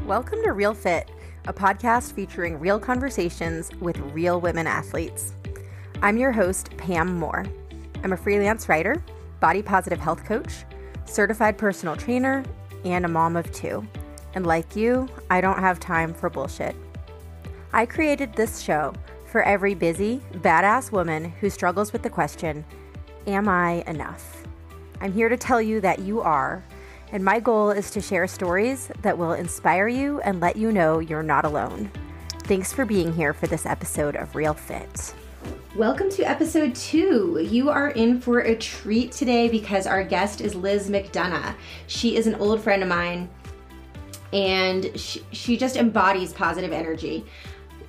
Welcome to Real Fit, a podcast featuring real conversations with real women athletes. I'm your host, Pam Moore. I'm a freelance writer, body positive health coach, certified personal trainer, and a mom of two. And like you, I don't have time for bullshit. I created this show for every busy, badass woman who struggles with the question, am I enough? I'm here to tell you that you are. And my goal is to share stories that will inspire you and let you know you're not alone. Thanks for being here for this episode of Real Fit. Welcome to episode 2. You are in for a treat today because our guest is Liz McDonough. She is an old friend of mine and she just embodies positive energy.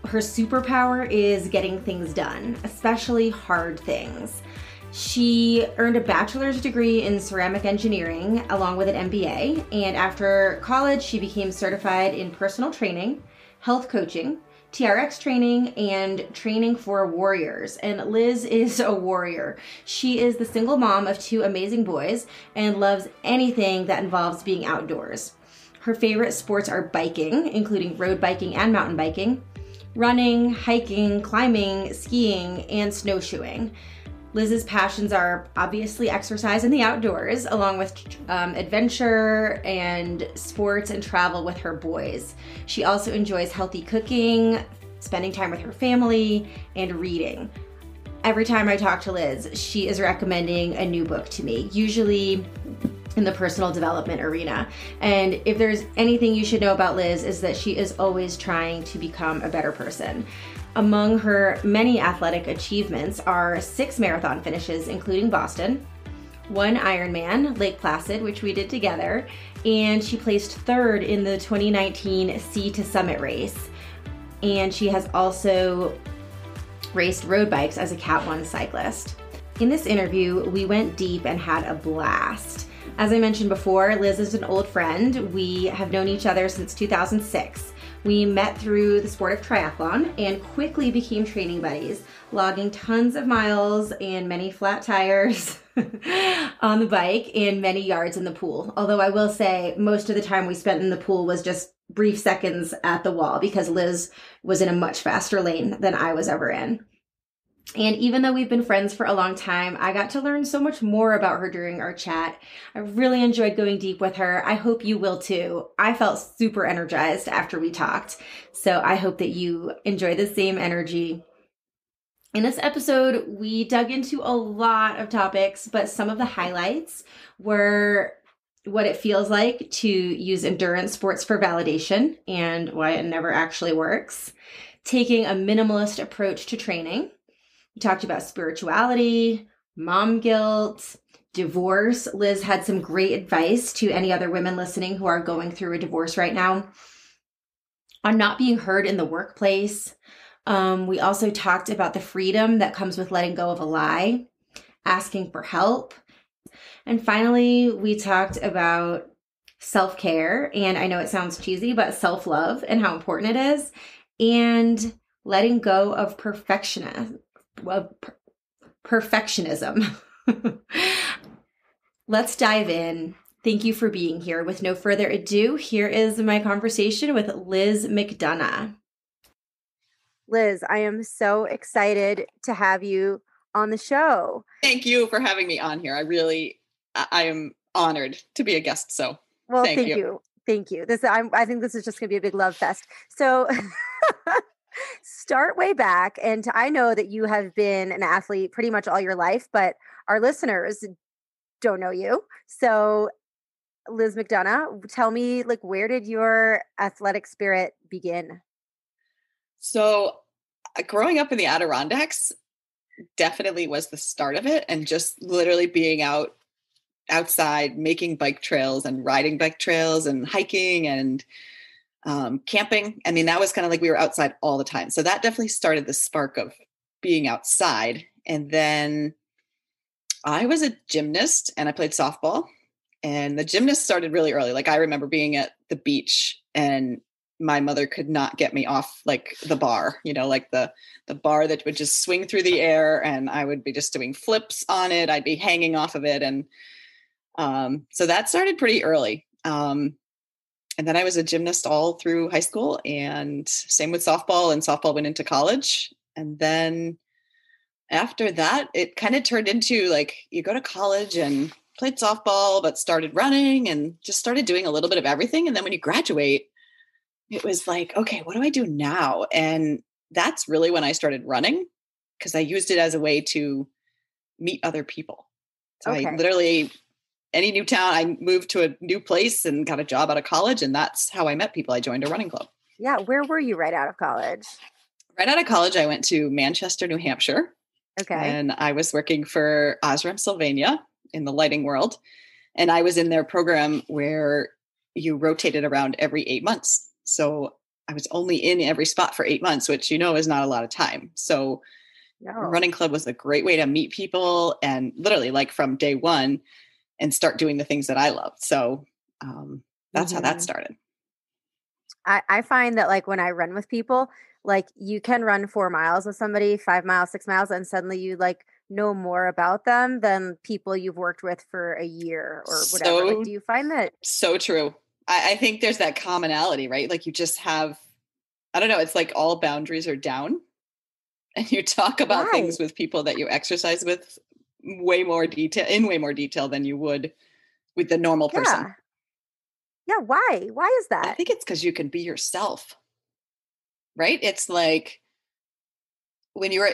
Her superpower is getting things done, especially hard things. She earned a bachelor's degree in ceramic engineering along with an MBA, and after college she became certified in personal training, health coaching, TRX training, and training for warriors. And Liz is a warrior. She is the single mom of 2 amazing boys and loves anything that involves being outdoors. Her favorite sports are biking, including road biking and mountain biking, running, hiking, climbing, skiing, and snowshoeing. Liz's passions are obviously exercise in the outdoors, along with adventure and sports and travel with her boys. She also enjoys healthy cooking, spending time with her family, and reading. Every time I talk to Liz, she is recommending a new book to me, usually in the personal development arena. And if there's anything you should know about Liz, is that she is always trying to become a better person. Among her many athletic achievements are 6 marathon finishes, including Boston, 1 Ironman, Lake Placid, which we did together, and she placed 3rd in the 2019 Sea to Summit race. And she has also raced road bikes as a Cat 1 cyclist. In this interview, we went deep and had a blast. As I mentioned before, Liz is an old friend. We have known each other since 2006. We met through the sport of triathlon and quickly became training buddies, logging tons of miles and many flat tires on the bike and many yards in the pool. Although I will say most of the time we spent in the pool was just brief seconds at the wall because Liz was in a much faster lane than I was ever in. And even though we've been friends for a long time, I got to learn so much more about her during our chat. I really enjoyed going deep with her. I hope you will too. I felt super energized after we talked. So I hope that you enjoy the same energy. In this episode, we dug into a lot of topics, but some of the highlights were what it feels like to use endurance sports for validation and why it never actually works, taking a minimalist approach to training. We talked about spirituality, mom guilt, divorce. Liz had some great advice to any other women listening who are going through a divorce right now on not being heard in the workplace. We also talked about the freedom that comes with letting go of a lie, asking for help. And finally, we talked about self-care. And I know it sounds cheesy, but self-love and how important it is. And letting go of perfectionism. Let's dive in. Thank you for being here. With no further ado, here is my conversation with Liz McDonough. Liz, I am so excited to have you on the show. Thank you for having me on here. I am honored to be a guest. So thank you. Thank you. I think this is just going to be a big love fest. So start way back. And I know that you have been an athlete pretty much all your life, but our listeners don't know you. So Liz McDonough, tell me, where did your athletic spirit begin? So growing up in the Adirondacks definitely was the start of it. And just literally being outside, making bike trails and riding bike trails and hiking and camping. I mean, that was kind of like we were outside all the time. So that definitely started the spark of being outside. And then I was a gymnast and I played softball, and the gymnast started really early. Like I remember being at the beach and my mother could not get me off the bar, the bar that would just swing through the air and I would be just doing flips on it. I'd be hanging off of it. And so that started pretty early. And then I was a gymnast all through high school, and same with softball, and softball went into college. And then after that, it kind of turned into like you go to college and played softball, but started running and just started doing a little bit of everything. And then when you graduate, it was like, okay, what do I do now? And that's really when I started running, because I used it as a way to meet other people. So I Okay. literally, any new town, I moved to a new place and got a job out of college. And that's how I met people. I joined a running club. Yeah. Where were you right out of college? Right out of college, I went to Manchester, New Hampshire, Okay. and I was working for Osram Sylvania in the lighting world. And I was in their program where you rotated around every 8 months. So I was only in every spot for 8 months, which, is not a lot of time. So No. running club was a great way to meet people and literally like from day one and start doing the things that I loved. So that's how that Mhm. started. I find that like when I run with people, like you can run 4 miles with somebody, 5 miles, 6 miles, and suddenly you like know more about them than people you've worked with for a year or whatever. Like, So, do you find that? so true. I think there's that commonality, right? Like you just have, I don't know, it's like all boundaries are down and you talk about Why? things with people that you exercise with way more detail than you would with the normal person. Yeah. Yeah. Why? Why is I that? think it's because you can be yourself, right? It's like when you're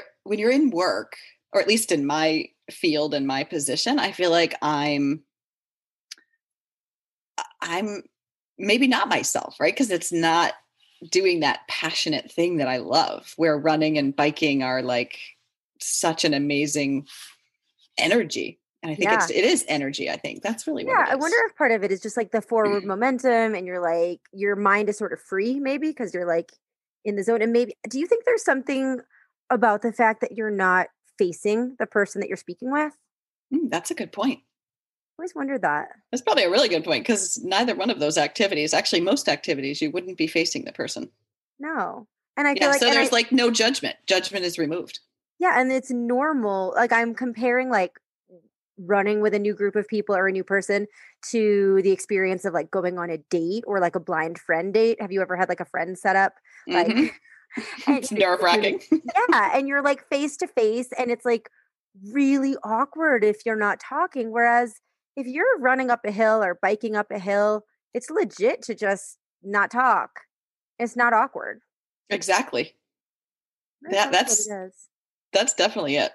in work, or at least in my field and my position, I feel like I'm maybe not myself, right? Because it's not doing that passionate thing that I love, where running and biking are like such an amazing energy. And I think Yeah. it is energy. I think that's really what Yeah. it I wonder is. if part of it is just like the forward momentum and you're like, your mind is sort of free, maybe because you're like in the zone. And maybe, do you think there's something about the fact that you're not facing the person that you're speaking with? That's a good point. Always wondered that. That's probably a really good point, because neither one of those activities, actually most activities, you wouldn't be facing the person. No. And I feel Yeah. like, So there's like no judgment. Judgment is removed. yeah, and it's normal. Like I'm comparing like running with a new group of people or a new person to the experience of like going on a date or like a blind friend date. Have you ever had like a friend set up? Like, Hmm. and It's nerve you're, wracking. yeah, and you're like face to face, and it's like really awkward if you're not talking. Whereas if you're running up a hill or biking up a hill, it's legit to just not talk. It's not awkward. Exactly. That's That also what it that's is. that's definitely it.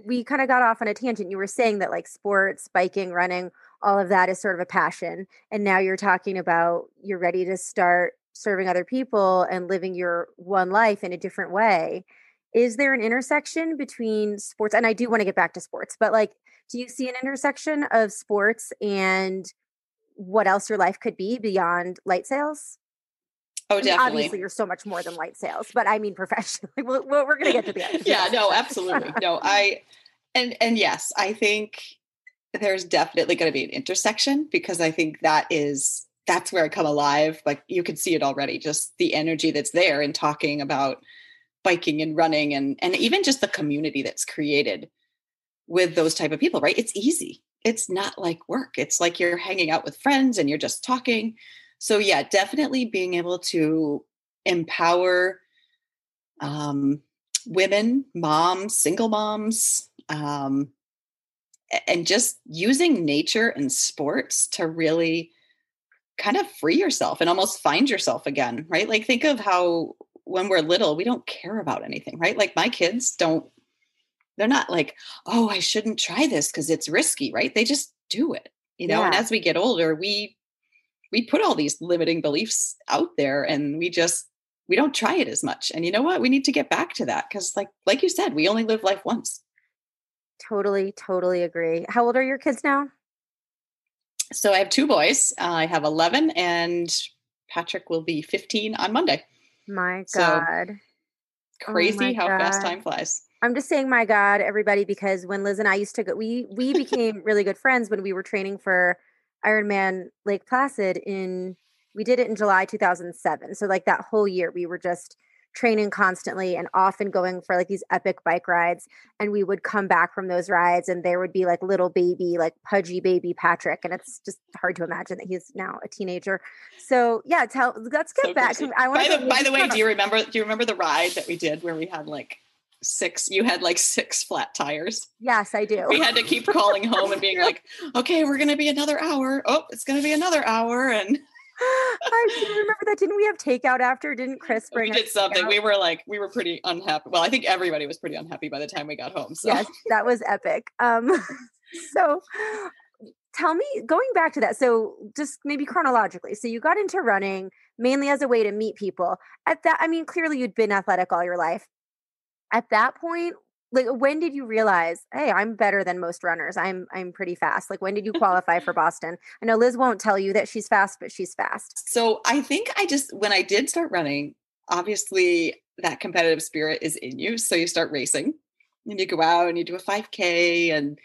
We kind of got off on a tangent. You were saying that like sports, biking, running, all of that is sort of a passion. And now you're talking about you're ready to start serving other people and living your one life in a different way. Is there an intersection between sports? And I do want to get back to sports, but like, do you see an intersection of sports and what else your life could be beyond light sales? Oh, I mean, obviously, definitely. you're so much more than light sales, but I mean professionally. We're going to get to the other Yeah, things in a no, second. absolutely. No, and yes, I think there's definitely going to be an intersection, because I think that's where I come alive. Like you can see it already, just the energy that's there in talking about biking and running, and even just the community that's created with those type of people, right? It's easy. It's not like work. It's like you're hanging out with friends and you're just talking. So yeah, definitely being able to empower um, women, moms, single moms, and just using nature and sports to really kind of free yourself and almost find yourself again, right? Like think of how when we're little, we don't care about anything, right? Like my kids don't, they're not like, oh, I shouldn't try this because it's risky, right? They just do it, and Yeah. as we get older, we put all these limiting beliefs out there, and we don't try it as much. And you know what? We need to get back to that, because like you said, we only live life once. Totally, totally agree. How old are your kids now? So I have two boys. I have 11, and Patrick will be 15 on Monday. My So God. Oh crazy my how fast God. time flies. I'm just saying my God, everybody, because when Liz and I used to go, we became really good friends when we were training for Ironman Lake Placid we did it in July 2007. So like that whole year we were just training constantly and often going for like these epic bike rides. And we would come back from those rides and there would be like little baby, like pudgy baby Patrick. And it's just hard to imagine that he's now a teenager. So yeah, let's get So back. crazy. I want to By the way, do you remember the ride that we did where we had like you had like 6 flat tires? Yes, I do. We had to keep calling home and being like, okay, we're going to be another hour. Oh, it's going to be another hour. And I do remember that. Didn't we have takeout after? Didn't Chris bring we did something? We were pretty unhappy. Well, I think everybody was pretty unhappy by the time we got home. So. Yes, that was epic. So tell me, going back to that, so just maybe chronologically, so you got into running mainly as a way to meet people. At that, I mean, clearly you'd been athletic all your life. At that point, like when did you realize, hey, I'm better than most runners? I'm pretty fast. Like when did you qualify for Boston? I know Liz won't tell you that she's fast, but she's fast. So I think when I did start running, obviously that competitive spirit is in you. So you start racing and you go out and you do a 5K and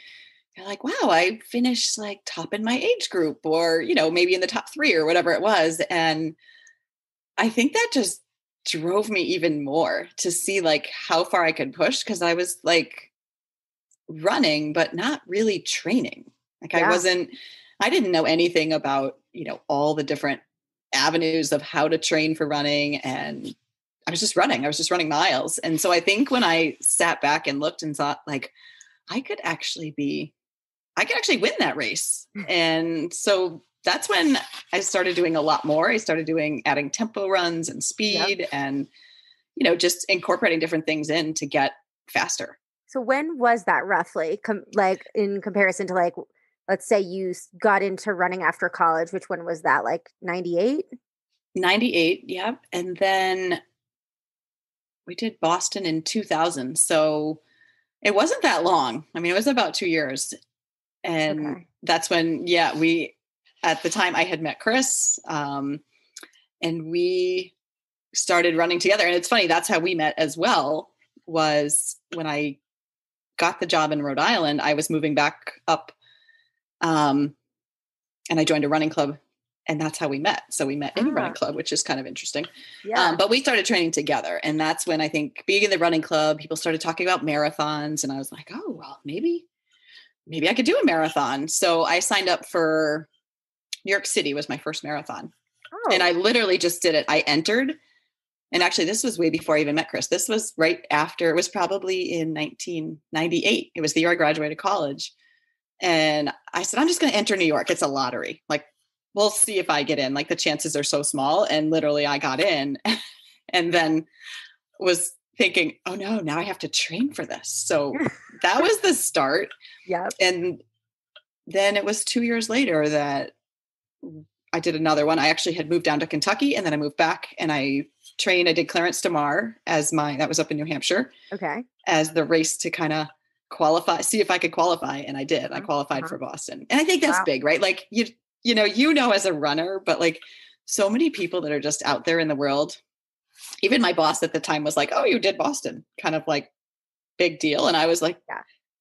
you're like, wow, I finished like top in my age group or, maybe in the top 3 or whatever it was. And I think that just drove me even more to see like how far I could push. Cause I was like running, but not really training. Like I didn't know anything about, all the different avenues of how to train for running. And I was just running miles. And so I think when I sat back and looked and thought like, I could actually win that race. And so that's when I started doing a lot more. I started adding tempo runs and speed and, just incorporating different things in to get faster. So when was that roughly like in comparison to like, let's say you got into running after college, which one was that? Like 98? 98. Yeah. And then we did Boston in 2000. So it wasn't that long. I mean, it was about 2 years. And that's when, at the time I had met Chris, and we started running together. And it's funny, that's how we met as well, was when I got the job in Rhode Island, I was moving back up, and I joined a running club, and that's how we met. So we met in a running club, which is kind of interesting. Yeah. But we started training together. And that's when I think being in the running club, people started talking about marathons. And I was like, oh, well, maybe I could do a marathon. So I signed up for New York City was my first marathon. Oh. And I literally just did it. I entered. And actually, this was way before I even met Chris. This was right after, it was probably in 1998. It was the year I graduated college. And I said, I'm just going to enter New York. It's a lottery. Like, we'll see if I get in. Like the chances are so small. And literally I got in and then was thinking, oh no, now I have to train for this. So that was the start. Yeah. And then it was 2 years later that I did another one. I actually had moved down to Kentucky and then I moved back and I trained. I did Clarence to Mar that was up in New Hampshire. Okay. As the race to kind of see if I could qualify. And I did. I qualified for Boston. And I think that's big, right? Like you know, as a runner, but like so many people that are just out there in the world. Even my boss at the time was like, oh, you did Boston, kind of like big deal. And I was like,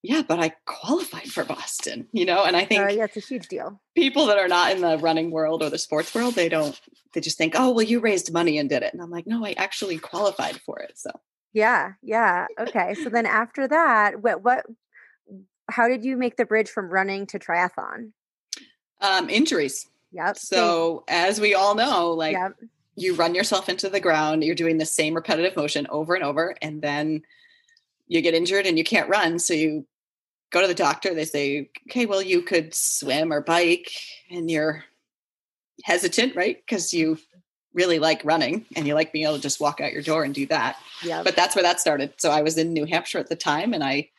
yeah, but I qualified for Boston, and I think it's a huge deal. People that are not in the running world or the sports world, they just think, oh, well, you raised money and did it. And I'm like, no, I actually qualified for it. So. Yeah. Okay. So then after that, how did you make the bridge from running to triathlon? Injuries. Yep. So as we all know, like you run yourself into the ground, you're doing the same repetitive motion over and over, and then you get injured and you can't run. So you go to the doctor. They say, okay, well, you could swim or bike, and you're hesitant, right? Because you really like running and you like being able to just walk out your door and do that. Yeah. But that's where that started. So I was in New Hampshire at the time, and I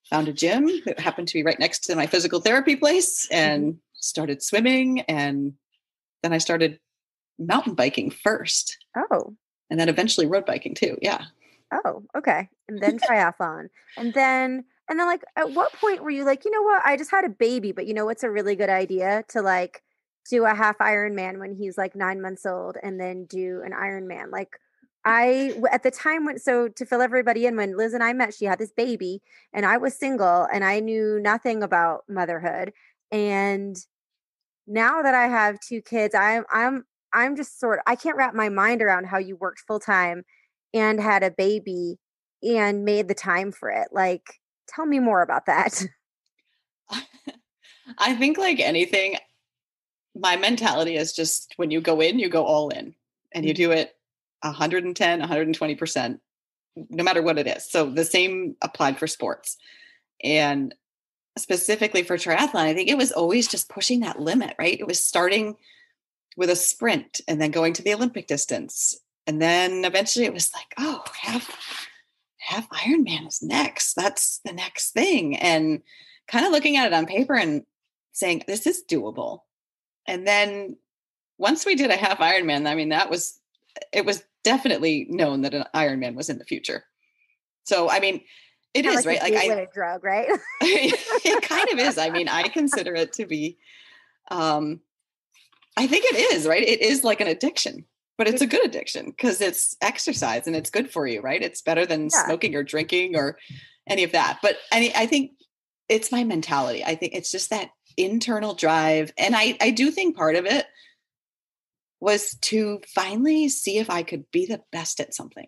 found a gym that happened to be right next to my physical therapy place and started swimming. And then I started mountain biking first. Oh. And then eventually road biking too. Yeah. Oh, okay. And then triathlon. And then like, at what point were you like, you know what? I just had a baby, but what's a really good idea to like do a half Ironman when he's like 9 months old and then do an Ironman. Like at the time so to fill everybody in, when Liz and I met, she had this baby and I was single and I knew nothing about motherhood. And now that I have 2 kids, I'm just I can't wrap my mind around how you worked full time and had a baby and made the time for it. Like, tell me more about that. I think like anything, my mentality is just when you go in, you go all in and you do it 110, 120%, no matter what it is. So the same applied for sports. And specifically for triathlon, I think it was always just pushing that limit, right? It was starting with a sprint and then going to the Olympic distance. And then eventually it was like, oh, half Ironman is next. That's the next thing. And kind of looking at it on paper and saying, this is doable. And then once we did a half Ironman, I mean, it was definitely known that an Ironman was in the future. So, I mean, it is, right? Like a drug, right? It kind of is. I mean, I consider it to be, I think it is, right? It is like an addiction, but it's a good addiction because it's exercise and it's good for you, right? It's better than smoking or drinking or any of that. But I think it's my mentality. I think it's just that internal drive. And I do think part of it was to finally see if I could be the best at something.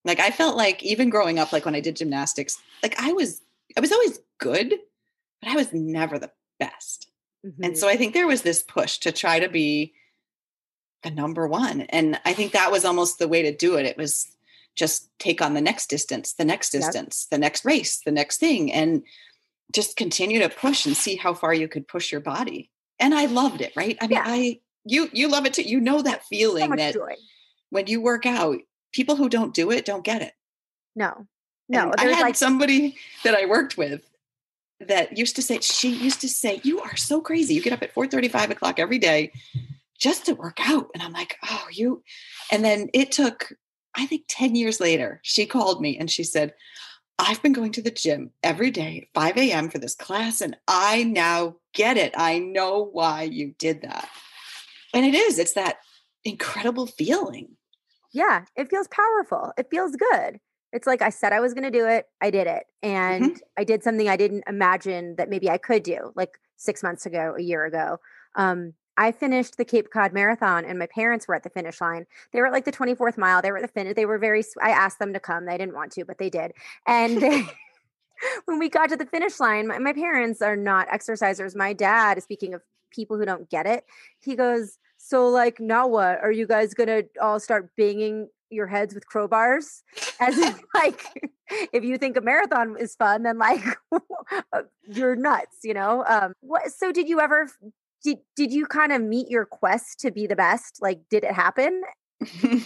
Like I felt like even growing up, like when I did gymnastics, like I was always good, but I was never the best. Mm-hmm. And so I think there was this push to try to be the number one. And I think that was almost the way to do it. It was just take on the next distance, the next race, the next thing, and just continue to push and see how far you could push your body. And I loved it, right? I mean, you love it too. You know that feeling that joy. When you work out, people who don't do it don't get it. No. I had somebody that I worked with that used to say, you are so crazy. You get up at 4:30, 5 o'clock every day just to work out. And I'm like, and then it took, I think 10 years later, she called me and she said, I've been going to the gym every day at 5 a.m. for this class. And I now get it. I know why you did that. And it's that incredible feeling. Yeah. It feels powerful. It feels good. It's like I said I was going to do it. I did it. And I did something I didn't imagine that maybe I could do like 6 months ago, a year ago. I finished the Cape Cod Marathon and my parents were at the finish line. They were at like the 24th mile. They were at the finish. They were I asked them to come. They didn't want to, but they did. And when we got to the finish line, my parents are not exercisers. My dad, speaking of people who don't get it, he goes, so like, now what? Are you guys going to all start banging your heads with crowbars? As if like, if you think a marathon is fun, then like you're nuts, you know? So did you ever... Did you kind of meet your quest to be the best? Like, did it happen? I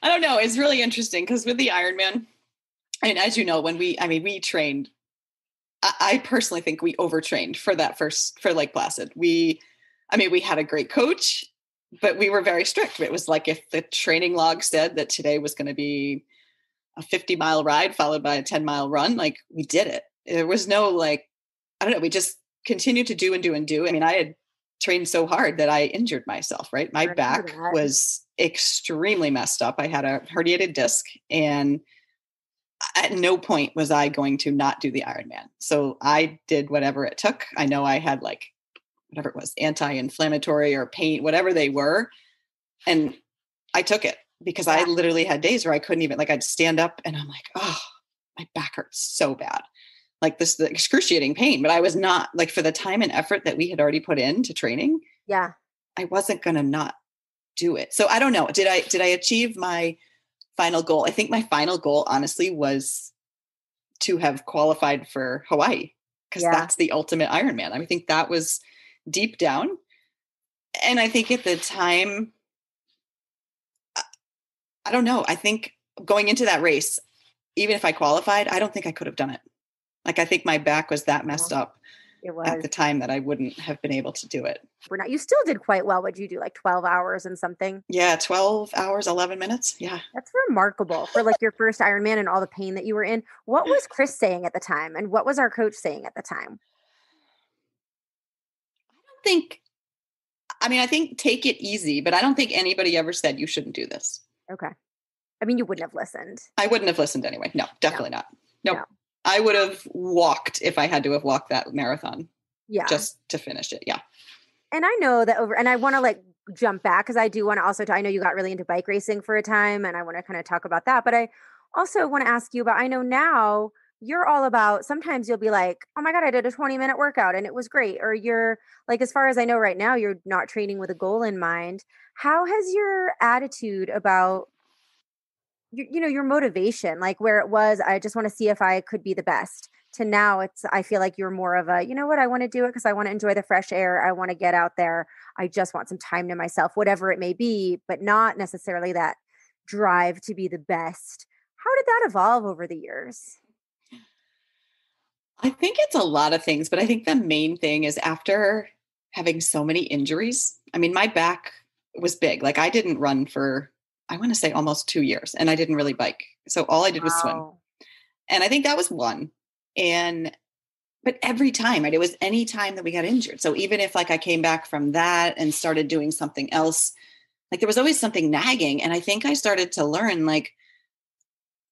don't know. It's really interesting because with the Ironman, and as you know, we trained, I personally think we overtrained for Lake Placid. We had a great coach, but we were very strict. It was like if the training log said that today was going to be a 50-mile ride followed by a 10-mile run, like we did it. There was no like, I don't know. We just continued to do and do and do. I mean, I had trained so hard that I injured myself, right? My back was extremely messed up. I had a herniated disc and at no point was I going to not do the Ironman. So I did whatever it took. I know I had like, whatever it was, anti-inflammatory or pain, whatever they were. And I took it because I literally had days where I couldn't even, like I'd stand up and I'm like, oh, my back hurts so bad. Like this, the excruciating pain, but I was not like for the time and effort that we had already put into training. Yeah. I wasn't going to not do it. So I don't know. Did I achieve my final goal? I think my final goal, honestly, was to have qualified for Hawaii because that's the ultimate Ironman. I think that was deep down. And I think at the time, I don't know. I think going into that race, even if I qualified, I don't think I could have done it. Like, I think my back was that messed up at the time that I wouldn't have been able to do it. You still did quite well. What'd you do? Like 12 hours and something? Yeah. 12 hours, 11 minutes. Yeah. That's remarkable for like your first Ironman and all the pain that you were in. What was Chris saying at the time? And what was our coach saying at the time? I think take it easy, but I don't think anybody ever said you shouldn't do this. Okay. I mean, you wouldn't have listened. I wouldn't have listened anyway. No, definitely not. Nope. No. I would have walked if I had to have walked that marathon just to finish it. Yeah. And I know that and I want to like jump back because I do want to also, I know you got really into bike racing for a time and I want to kind of talk about that. But I also want to ask you about, I know now you're all about, sometimes you'll be like, oh my God, I did a 20-minute workout and it was great. Or you're like, as far as I know right now, you're not training with a goal in mind. How has your attitude about, your motivation, like where it was, I just want to see if I could be the best, to now it's, I feel like you're more of a, you know what, I want to do it because I want to enjoy the fresh air. I want to get out there. I just want some time to myself, whatever it may be, but not necessarily that drive to be the best. How did that evolve over the years? I think it's a lot of things, but I think the main thing is after having so many injuries. I mean, my back was big. Like I didn't run for, I want to say almost 2 years, and I didn't really bike. So all I did was swim. Wow. And I think that was one. And, but every time, right, it was any time that we got injured. So even if like I came back from that and started doing something else, like there was always something nagging. And I think I started to learn, like,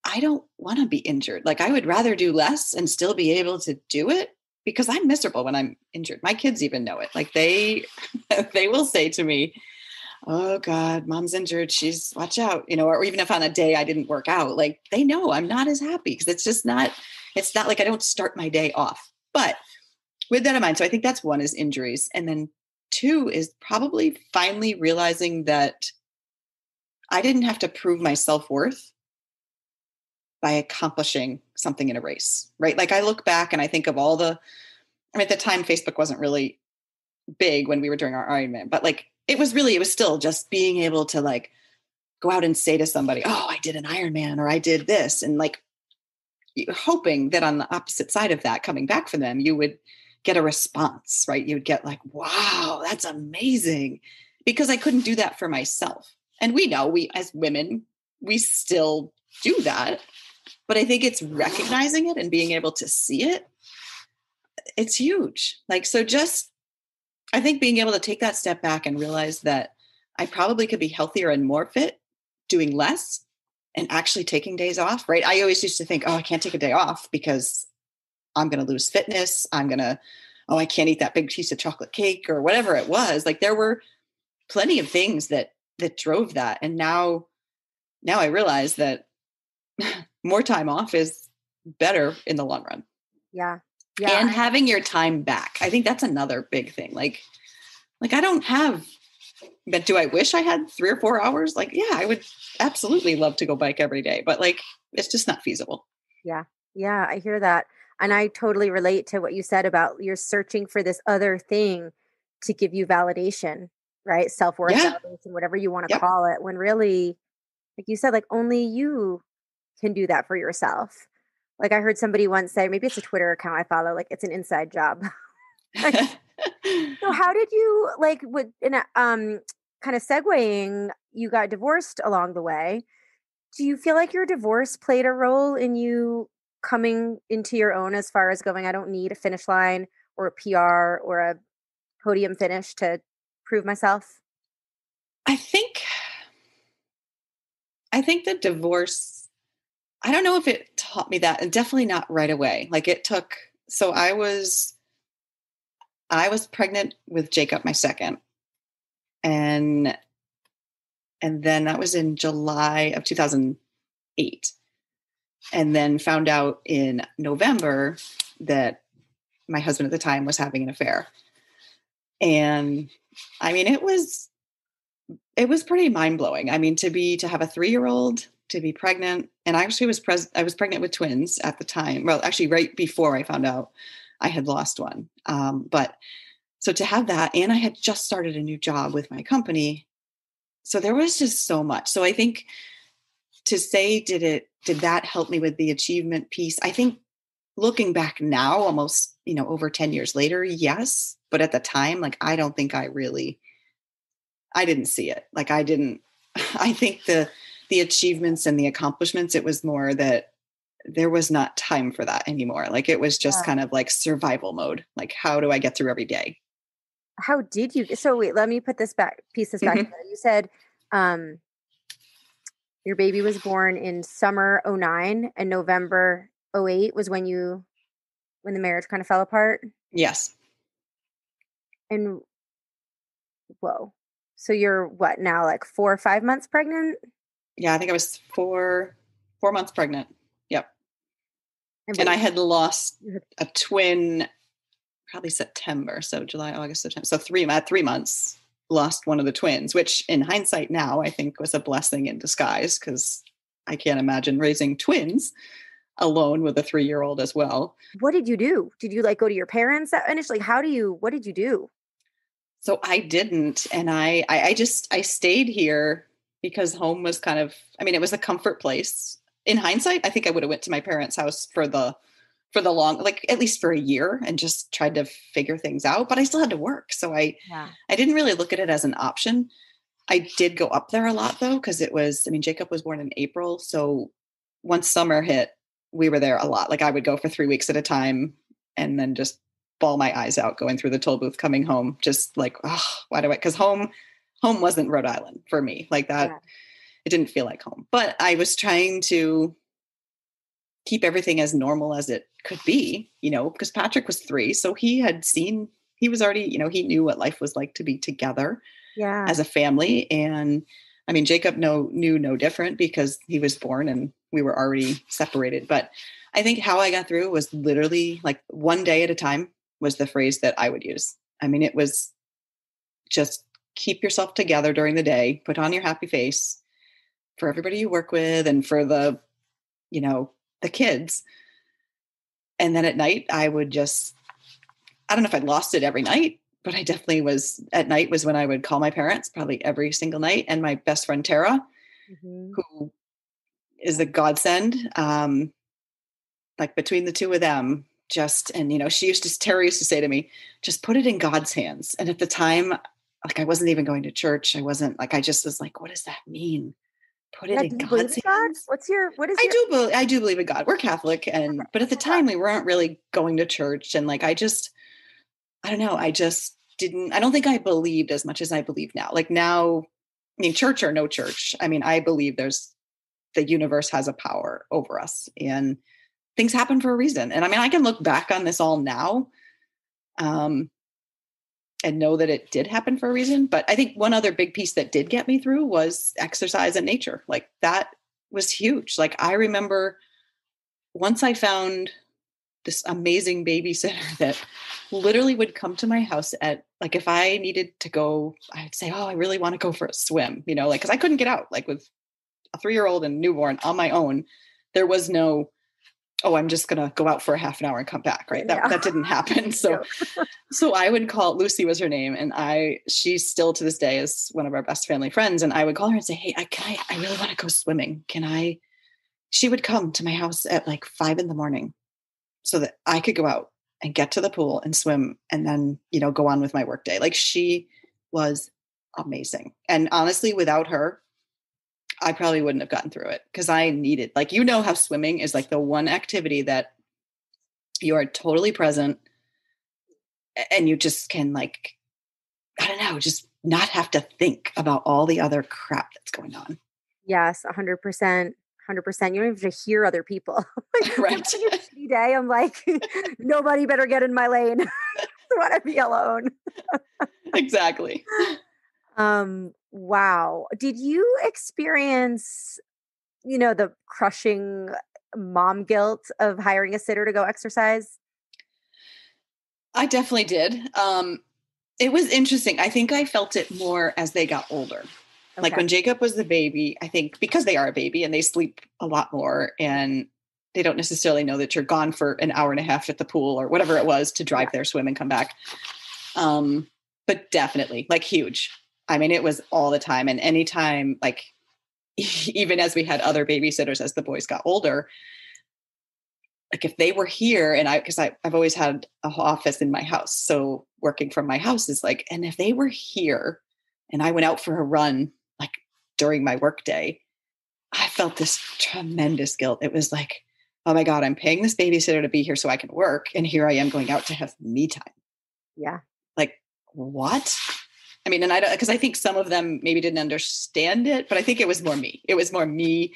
I don't want to be injured. Like I would rather do less and still be able to do it, because I'm miserable when I'm injured. My kids even know it. Like they, they will say to me, oh God, mom's injured. She's watch out, or even if on a day I didn't work out, like they know I'm not as happy because it's not like I don't start my day off. But with that in mind, so I think that's one is injuries. And then two is probably finally realizing that I didn't have to prove my self-worth by accomplishing something in a race, right? Like I look back and I think of at the time, Facebook wasn't really big when we were doing our Ironman, but like, it was still just being able to like go out and say to somebody, oh, I did an Ironman or I did this. And like hoping that on the opposite side of that, coming back from them, you would get a response, right? You would get like, wow, that's amazing. Because I couldn't do that for myself. And we know we as women, we still do that. But I think it's recognizing it and being able to see it. It's huge. Like, so just, I think being able to take that step back and realize that I probably could be healthier and more fit doing less and actually taking days off, right? I always used to think, oh, I can't take a day off because I'm going to lose fitness. I can't eat that big piece of chocolate cake or whatever it was. Like there were plenty of things that drove that. And now I realize that more time off is better in the long run. Yeah. Yeah. And having your time back. I think that's another big thing. Like I don't have, but do I wish I had 3 or 4 hours? Like, yeah, I would absolutely love to go bike every day, but like, it's just not feasible. Yeah. Yeah. I hear that. And I totally relate to what you said about you're searching for this other thing to give you validation, right? Self-worth, Yeah. validation, whatever you want to Yep. call it, when really, like you said, like only you can do that for yourself. Like I heard somebody once say, maybe it's a Twitter account I follow, like it's an inside job. Like, so how did you like with in a kind of segueing, you got divorced along the way. Do you feel like your divorce played a role in you coming into your own as far as going, I don't need a finish line or a PR or a podium finish to prove myself? I think the divorce, I don't know if it taught me that, and definitely not right away. Like it took, so I was pregnant with Jacob, my second. And then that was in July of 2008. And then found out in November that my husband at the time was having an affair. And I mean, it was pretty mind blowing. I mean, to have a 3-year-old, to be pregnant, and I actually I was pregnant with twins at the time. Well, actually right before I found out I had lost one. But so to have that, and I had just started a new job with my company. So there was just so much. So I think to say, did that help me with the achievement piece? I think looking back now, almost, over 10 years later, yes. But at the time, like, I don't think I didn't see it. Like I think the achievements and the accomplishments, it was more that there was not time for that anymore. Like it was just Yeah. kind of like survival mode. Like, how do I get through every day? How did you, so wait, let me put this back, piece this back Mhm. together. You said, um, your baby was born in summer '09 and November '08 was when the marriage kind of fell apart. Yes. And Whoa. So you're what now, like 4 or 5 months pregnant? Yeah, I think I was 4 months pregnant. Yep. And And I wait, had lost a twin probably September. So July, August, September. So 3 months, lost one of the twins, which in hindsight now I think was a blessing in disguise, because I can't imagine raising twins alone with a 3-year-old as well. what did you do? Did you like go to your parents that initially? What did you do? So I didn't. And I stayed here because home was kind of, I mean, it was a comfort place. In hindsight, I think I would have went to my parents' house for the long, like at least for a year, and just tried to figure things out, but I still had to work. So Yeah. I didn't really look at it as an option. I did go up there a lot though, because it was, I mean, Jacob was born in April. So once summer hit, we were there a lot. Like I would go for 3 weeks at a time and then just bawl my eyes out going through the toll booth, coming home, just like, oh, why do I, because home wasn't Rhode Island for me like that. Yeah. It didn't feel like home, but I was trying to keep everything as normal as it could be, because Patrick was 3. So he was already, he knew what life was like to be together Yeah. as a family. And I mean, Jacob knew no different, because he was born and we were already separated. But I think how I got through was literally like one day at a time was the phrase that I would use. I mean, it was just keep yourself together during the day, put on your happy face for everybody you work with and for the kids. And then at night I would just, I don't know if I lost it every night, but I definitely at night was when I would call my parents probably every single night. And my best friend, Tara, who is a godsend, like between the two of them, Tara used to say to me, just put it in God's hands. And at the time, like I wasn't even going to church. I just was like, what does that mean? Put it in God's hands. I do believe in God. We're Catholic. But at the time we weren't really going to church. And like, I don't know. I don't think I believed as much as I believe now. Like now, I mean, church or no church, I mean, I believe the universe has a power over us and things happen for a reason. And I mean, I can look back on this all now, and know that it did happen for a reason. But I think one other big piece that did get me through was exercise and nature. Like that was huge. Like I remember once I found this amazing babysitter that literally would come to my house at, like, if I needed to go, I'd say, oh, I really want to go for a swim, like, cause I couldn't get out, like with a 3-year-old and newborn on my own. There was no, oh, I'm just going to go out for a half an hour and come back. Right. That didn't happen. So, so I would call, Lucy was her name. And she's still to this day is one of our best family friends. And I would call her and say, hey, I really want to go swimming. She would come to my house at like 5 a.m. so that I could go out and get to the pool and swim and then, go on with my work day. Like she was amazing. And honestly, without her, I probably wouldn't have gotten through it, because I needed, like, how swimming is like the one activity that you are totally present and you just can, like, I don't know, just not have to think about all the other crap that's going on. Yes, 100%. 100%. You don't have to hear other people. Right. Shitty day. I'm like, nobody better get in my lane. I want to be alone. Exactly. Wow. Did you experience, the crushing mom guilt of hiring a sitter to go exercise? I definitely did. It was interesting. I think I felt it more as they got older. Okay. Like when Jacob was the baby, I think because they are a baby and they sleep a lot more and they don't necessarily know that you're gone for an hour and a half at the pool or whatever it was to drive there, swim and come back. But definitely, like, huge. I mean, it was all the time. And anytime, like, even as we had other babysitters, as the boys got older, like if they were here and because I've always had an office in my house. So working from my house is like, and if they were here and I went out for a run, like during my work day, I felt this tremendous guilt. It was like, oh my God, I'm paying this babysitter to be here so I can work. And here I am going out to have me time. Yeah. Like, what? I mean, and because I think some of them maybe didn't understand it, but I think it was more me. It was more me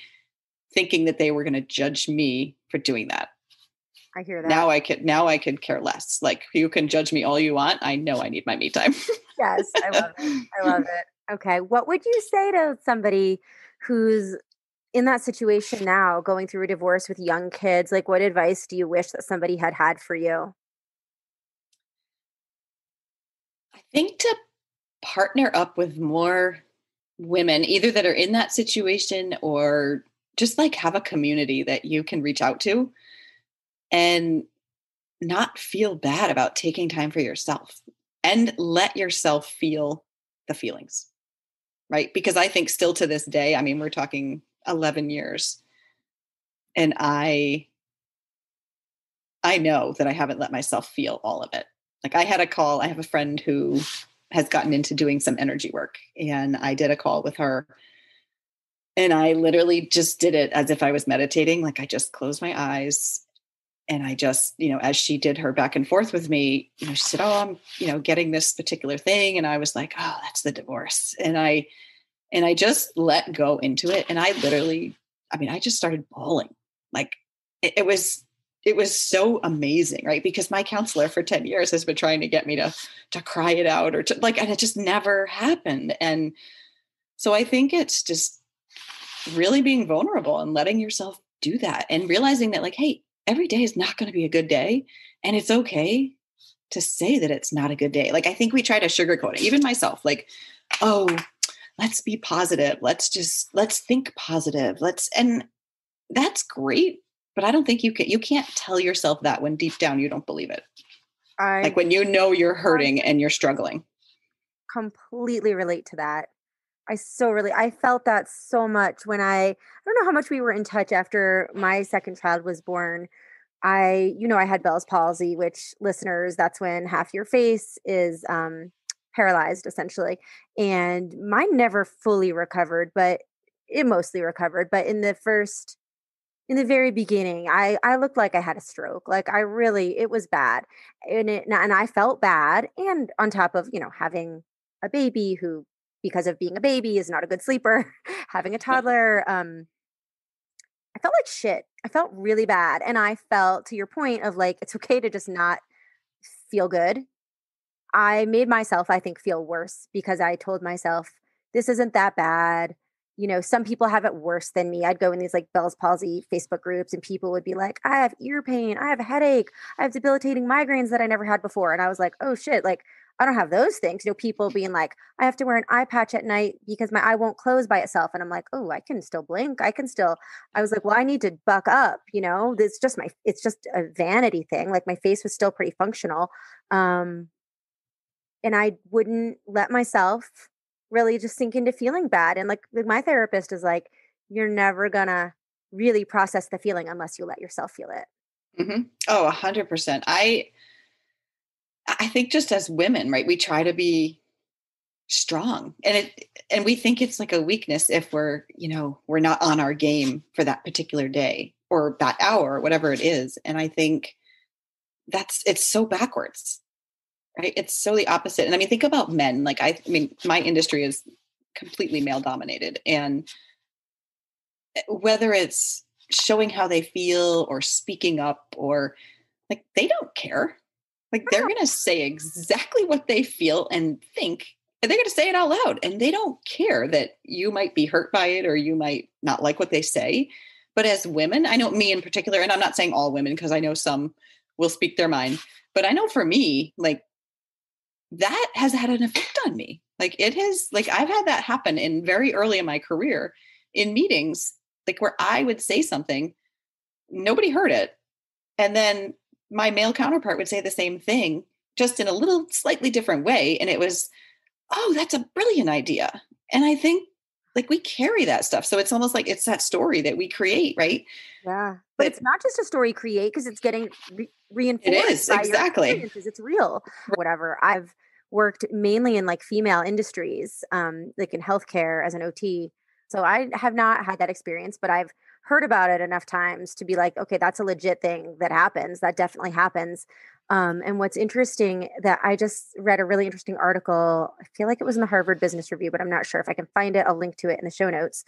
thinking that they were going to judge me for doing that. I hear that. Now I could care less. Like, you can judge me all you want. I know I need my me time. Yes, I love it. I love it. Okay. What would you say to somebody who's in that situation now, going through a divorce with young kids? Like, what advice do you wish that somebody had had for you? I think to partner up with more women, either that are in that situation or just like have a community that you can reach out to and not feel bad about taking time for yourself and let yourself feel the feelings, right? Because I think still to this day, I mean, we're talking 11 years and I know that I haven't let myself feel all of it. Like I had a call, I have a friend who has gotten into doing some energy work and I did a call with her and I literally just did it as if I was meditating. Like I just closed my eyes and I just, as she did her back and forth with me, she said, "Oh, I'm, getting this particular thing." And I was like, "Oh, that's the divorce." And I just let go into it. And I literally, I just started bawling. Like it was so amazing, right? Because my counselor for 10 years has been trying to get me to cry it out or to and it just never happened. And so I think it's just really being vulnerable and letting yourself do that and realizing that like, hey, every day is not going to be a good day. And it's okay to say that it's not a good day. Like, I think we try to sugarcoat it, even myself, like, oh, let's be positive. Let's think positive. And that's great. But I don't think you can't tell yourself that when deep down you don't believe it. I Like when you're hurting and you're struggling. completely relate to that. I felt that so much when I don't know how much we were in touch after my second child was born. I had Bell's palsy, which listeners, that's when half your face is paralyzed essentially. And mine never fully recovered, but it mostly recovered. But in the very beginning, I looked like I had a stroke. Like it was bad. And I felt bad. And on top of, having a baby who, because of being a baby, is not a good sleeper, having a toddler, I felt like shit. I felt really bad. And I felt, to your point of like, it's okay to just not feel good. I made myself, I think, feel worse because I told myself, this isn't that bad. Some people have it worse than me. I'd go in these like Bell's palsy Facebook groups and people would be like, I have ear pain, I have a headache, I have debilitating migraines that I never had before. And I was like, oh shit, like I don't have those things. People being like, I have to wear an eye patch at night because my eye won't close by itself. And I'm like, oh, I can still blink. I was like, well, I need to buck up. It's just a vanity thing. Like my face was still pretty functional. And I wouldn't let myself really just sink into feeling bad. And like my therapist is like, you're never gonna really process the feeling unless you let yourself feel it. Oh, 100%. I think just as women, right, we try to be strong and we think it's like a weakness if we're not on our game for that particular day or that hour or whatever it is. And I think it's so backwards, right? It's so the opposite. And I mean, think about men. Like, my industry is completely male dominated. And whether it's showing how they feel or speaking up or like, they don't care. Like, they're going to say exactly what they feel and think, and they're going to say it out loud. And they don't care that you might be hurt by it or you might not like what they say. But as women, I know me in particular, and I'm not saying all women because I know some will speak their mind, but I know for me, like, that has had an effect on me. Like it has, like I've had that happen in very early in my career in meetings, like where I would say something, nobody heard it. And then my male counterpart would say the same thing, just in a little slightly different way. And it was, oh, that's a brilliant idea. And I think like we carry that stuff. So it's almost like it's that story that we create, right? Yeah. But it's not just a story create because it's getting It reinforced is by your exactly. experiences. It's real. Whatever. I've worked mainly in like female industries, like in healthcare as an OT. So I have not had that experience, but I've heard about it enough times to be like, okay, that's a legit thing that happens. That definitely happens. And what's interesting that I just read a really interesting article. I feel like it was in the Harvard Business Review, but I'm not sure if I can find it. I'll link to it in the show notes,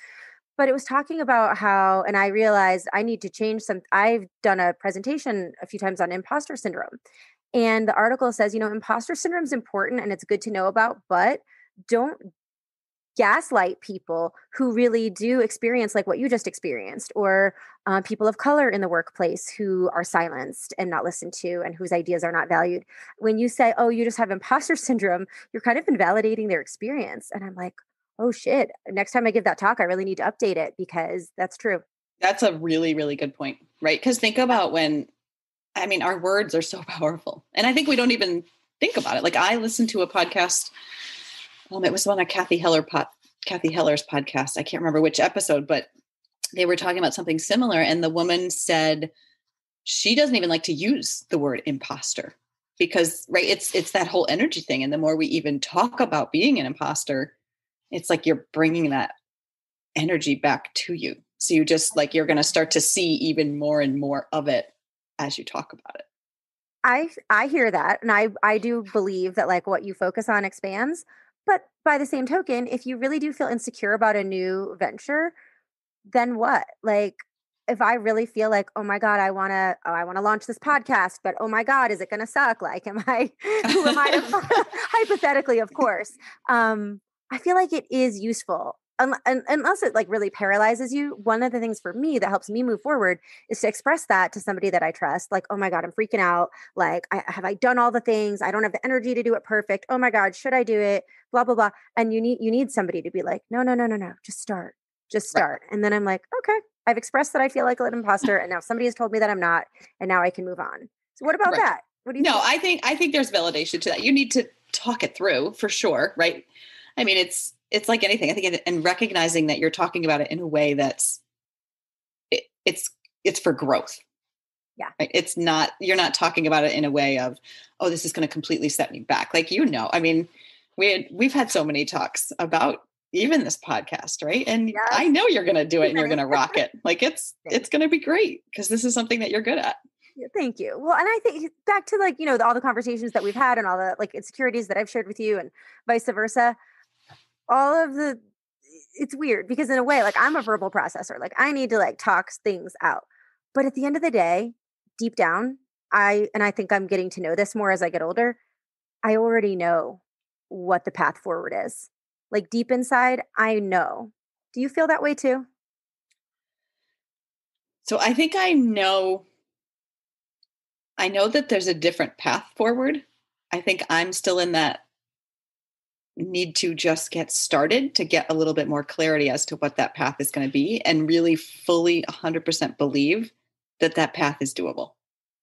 but it was talking about how, and I realized I need to change some. I've done a presentation a few times on imposter syndrome. And the article says, imposter syndrome is important and it's good to know about, but don't gaslight people who really do experience like what you just experienced, or people of color in the workplace who are silenced and not listened to and whose ideas are not valued. When you say, oh, you just have imposter syndrome, you're kind of invalidating their experience. And I'm like, oh shit, next time I give that talk, I really need to update it because that's true. That's a really, really good point, right? Because think about our words are so powerful. And I think we don't even think about it. Like I listened to a podcast. It was on a Kathy Heller's podcast. I can't remember which episode, but they were talking about something similar. And the woman said she doesn't even like to use the word imposter because, right, it's that whole energy thing. And the more we even talk about being an imposter, it's like you're bringing that energy back to you. So you just like, you're going to start to see even more and more of it as you talk about it. I hear that. And I do believe that like what you focus on expands. But by the same token, if you really do feel insecure about a new venture, then what? Like, if I really feel like, oh my God, I want to launch this podcast, but oh my God, is it going to suck? Like, who am I hypothetically, of course. I feel like it is useful. Unless it like really paralyzes you. One of the things for me that helps me move forward is to express that to somebody that I trust. Like, oh my God, I'm freaking out. Like, have I done all the things? I don't have the energy to do it perfect. Oh my God, should I do it? Blah, blah, blah. And you need somebody to be like, no, just start. Right. And then I'm like, okay, I've expressed that I feel like an imposter. And now somebody has told me that I'm not. And now I can move on. So what about that? What do you think? I think there's validation to that. You need to talk it through for sure. Right. I mean, it's like anything. I think, and recognizing that you're talking about it in a way that's it's for growth. Yeah. Right? You're not talking about it in a way of, oh, this is going to completely set me back. Like, I mean, we've had so many talks about even this podcast, right? And yes. I know you're going to do it and you're going to rock it. Like it's going to be great because this is something that you're good at. Thank you. Well, and I think back to like, all the conversations that we've had and all the like insecurities that I've shared with you and vice versa. It's weird because in a way, like I'm a verbal processor, like I need to like talk things out. But at the end of the day, deep down, I think I'm getting to know this more as I get older. I already know what the path forward is. Like deep inside, I know. Do you feel that way too? So I think I know that there's a different path forward. I think I'm still in that need to just get started to get a little bit more clarity as to what that path is going to be and really fully 100% believe that path is doable.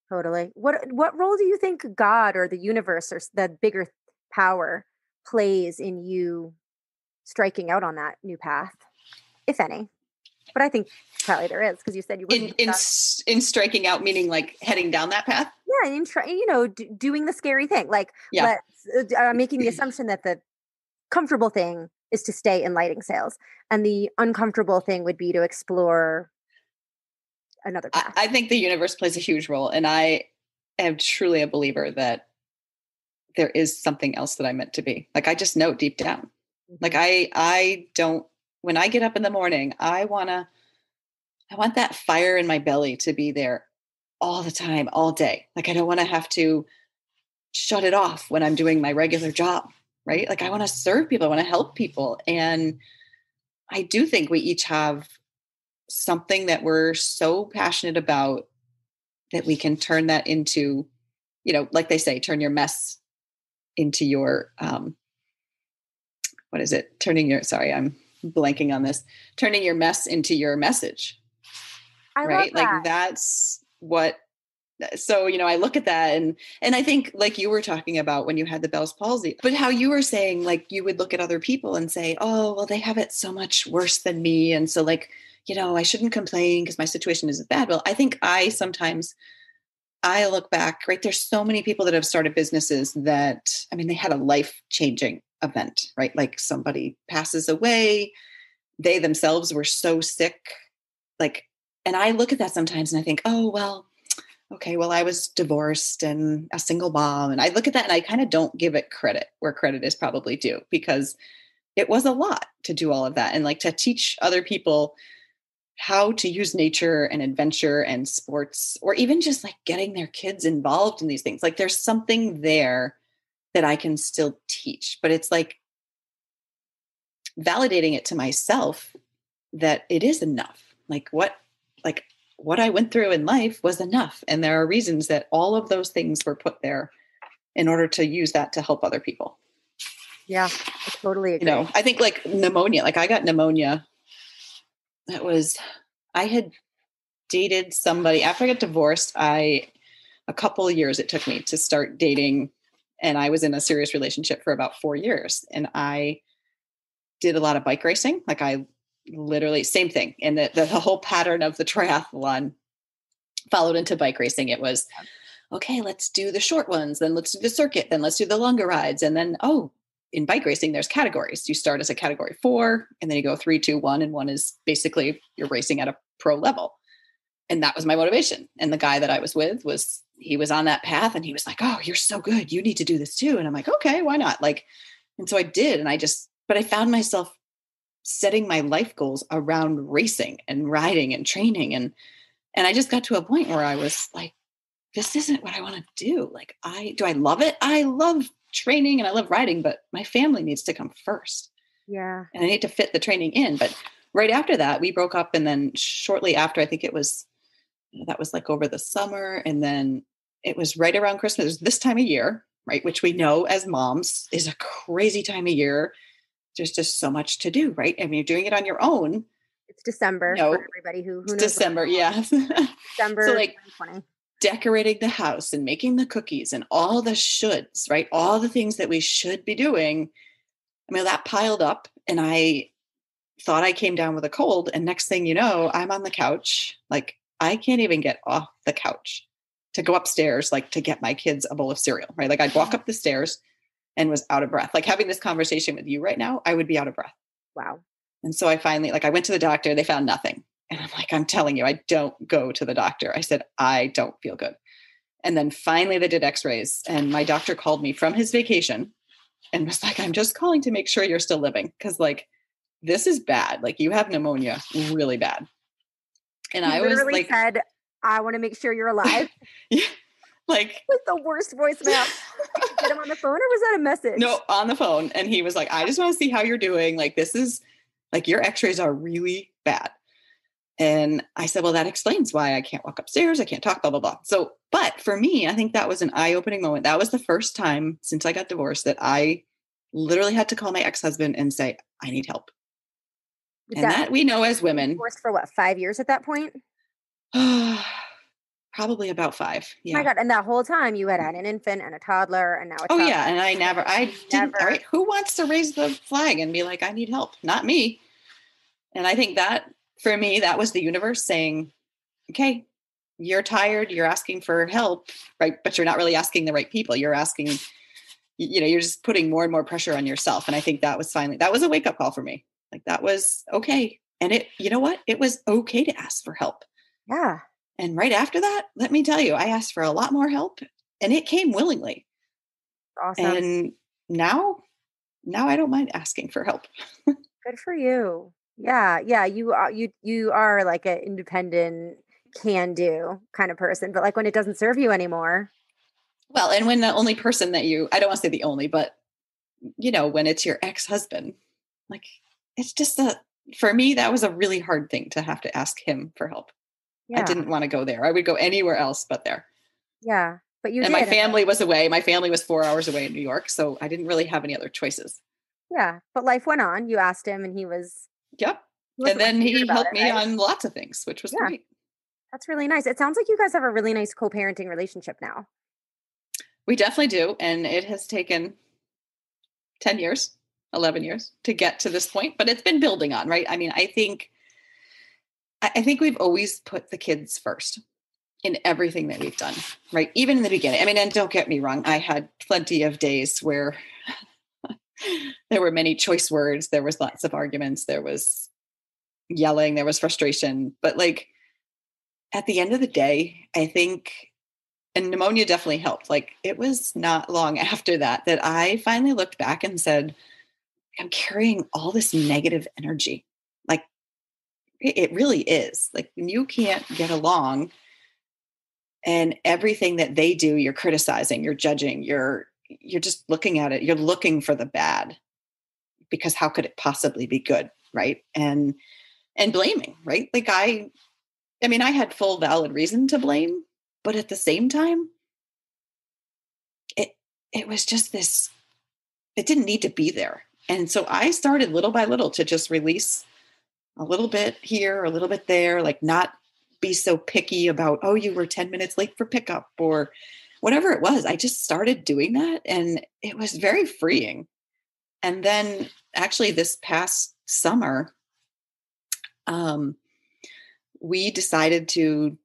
Totally. What role do you think God or the universe or the bigger power plays in you striking out on that new path, if any? But I think probably there is because you said you wouldn't. In striking out, meaning like heading down that path? Yeah, doing the scary thing. Like, making the assumption that the comfortable thing is to stay in lighting sales. And the uncomfortable thing would be to explore another path. I think the universe plays a huge role. And I am truly a believer that there is something else that I'm meant to be. Like, I just know deep down. Mm-hmm. Like I don't, when I get up in the morning, I want that fire in my belly to be there all the time, all day. Like, I don't want to have to shut it off when I'm doing my regular job, right? Like, I want to serve people. I want to help people. And I do think we each have something that we're so passionate about that we can turn that into, like they say, turn your mess into your, what is it? I'm blanking on this, turning your mess into your message. Right? Like that's what, so, I look at that and I think like you were talking about when you had the Bell's palsy, but how you were saying, like, you would look at other people and say, oh, well, they have it so much worse than me. And so like, I shouldn't complain because my situation isn't bad. Well, I think I look back, right? There's so many people that have started businesses that, they had a life-changing event, right? Like somebody passes away, they themselves were so sick. Like, and I look at that sometimes and I think, oh, well, okay, well, I was divorced and a single mom. And I look at that and I kind of don't give it credit where credit is probably due, because it was a lot to do all of that. And like to teach other people how to use nature and adventure and sports, or even just like getting their kids involved in these things. Like there's something there that I can still teach, but it's like validating it to myself that it is enough. Like what I went through in life was enough. And there are reasons that all of those things were put there in order to use that to help other people. Yeah, I totally agree. I think like pneumonia, like I got pneumonia. I had dated somebody after I got divorced. A couple of years it took me to start dating, and I was in a serious relationship for about 4 years. And I did a lot of bike racing. Like I literally same thing. And the whole pattern of the triathlon followed into bike racing. It was, okay, let's do the short ones. Then let's do the circuit. Then let's do the longer rides. And then, in bike racing, there's categories. You start as a category 4, and then you go 3, 2, 1. And 1 is basically you're racing at a pro level. And that was my motivation. And the guy that I was with he was on that path, and he was like, oh, you're so good. You need to do this too. And I'm like, okay, why not? And so I did. And but I found myself setting my life goals around racing and riding and training. And I just got to a point where I was like, this isn't what I want to do. Like, do I love it? I love training and I love riding, but my family needs to come first. Yeah. And I need to fit the training in. But right after that, we broke up. And then shortly after, I think that was like over the summer. And then it was right around Christmas. It was this time of year, right? Which we know as moms is a crazy time of year. There's just so much to do, right? I mean, you're doing it on your own. It's December for everybody who knows. December, yeah. December so 2020. Decorating the house and making the cookies and all the shoulds, right? All the things that we should be doing. I mean, that piled up, and I thought I came down with a cold. And next thing you know, I'm on the couch. Like I can't even get off the couch to go upstairs, like to get my kids a bowl of cereal, right? Like I'd walk up the stairs and was out of breath. Like having this conversation with you right now, I would be out of breath. Wow. And so I finally, I went to the doctor, they found nothing. And I'm like, I'm telling you, I don't go to the doctor. I said, I don't feel good. And then finally they did x-rays, and my doctor called me from his vacation and was like, I'm just calling to make sure you're still living. Cause this is bad. Like you have pneumonia really bad. And I was like, said, I want to make sure you're alive. Yeah. It was the worst voicemail. Did you get him on the phone, or was that a message? No, on the phone. And he was like, I just want to see how you're doing. Like, this is your x-rays are really bad. And I said, well, that explains why I can't walk upstairs. I can't talk, blah, blah, blah. So, but for me, I think that was an eye-opening moment. That was the first time since I got divorced that I literally had to call my ex-husband and say, I need help. And that we know as women. Divorced for what, 5 years at that point? Probably about 5. Yeah. Oh my God. And that whole time you had an infant and a toddler and now a toddler. Oh yeah. And I didn't, all right, who wants to raise the flag and be like, I need help? Not me. And I think that for me, that was the universe saying, okay, you're tired. You're asking for help, right? But you're not really asking the right people. You're asking, you're just putting more and more pressure on yourself. And I think that was a wake-up call for me. Like that was okay. And you know what? It was okay to ask for help. Yeah. And right after that, let me tell you, I asked for a lot more help, and it came willingly. Awesome. And now I don't mind asking for help. Good for you. Yeah. Yeah. You are like an independent, can do kind of person, but like when it doesn't serve you anymore. Well, and when the only person that I don't want to say the only, but when it's your ex-husband, like it's just for me, that was a really hard thing to have to ask him for help. Yeah. I didn't want to go there. I would go anywhere else but there. Yeah. But you did. My family was away. My family was 4 hours away in New York. So I didn't really have any other choices. Yeah. But life went on. You asked him and he was. Yep. And then he helped me on lots of things, which was great. That's really nice. It sounds like you guys have a really nice co-parenting relationship now. We definitely do. And it has taken 10 years, 11 years to get to this point, but it's been building on, right? I mean, I think we've always put the kids first in everything that we've done, right? Even in the beginning. I mean, and don't get me wrong, I had plenty of days where there were many choice words. There was lots of arguments. There was yelling. There was frustration. But like at the end of the day, I think, and pneumonia definitely helped. Like it was not long after that I finally looked back and said, I'm carrying all this negative energy. Like, It really is. Like when you can't get along and everything that they do, you're criticizing, you're judging, you're just looking at it. You're looking for the bad because how could it possibly be good? Right. And blaming, right? Like I mean, I had full valid reason to blame, but at the same time, it was just this, it didn't need to be there. And so I started little by little to just release a little bit here, a little bit there, like not be so picky about, oh, you were 10 minutes late for pickup or whatever it was. I just started doing that and it was very freeing. And then actually this past summer, we decided to,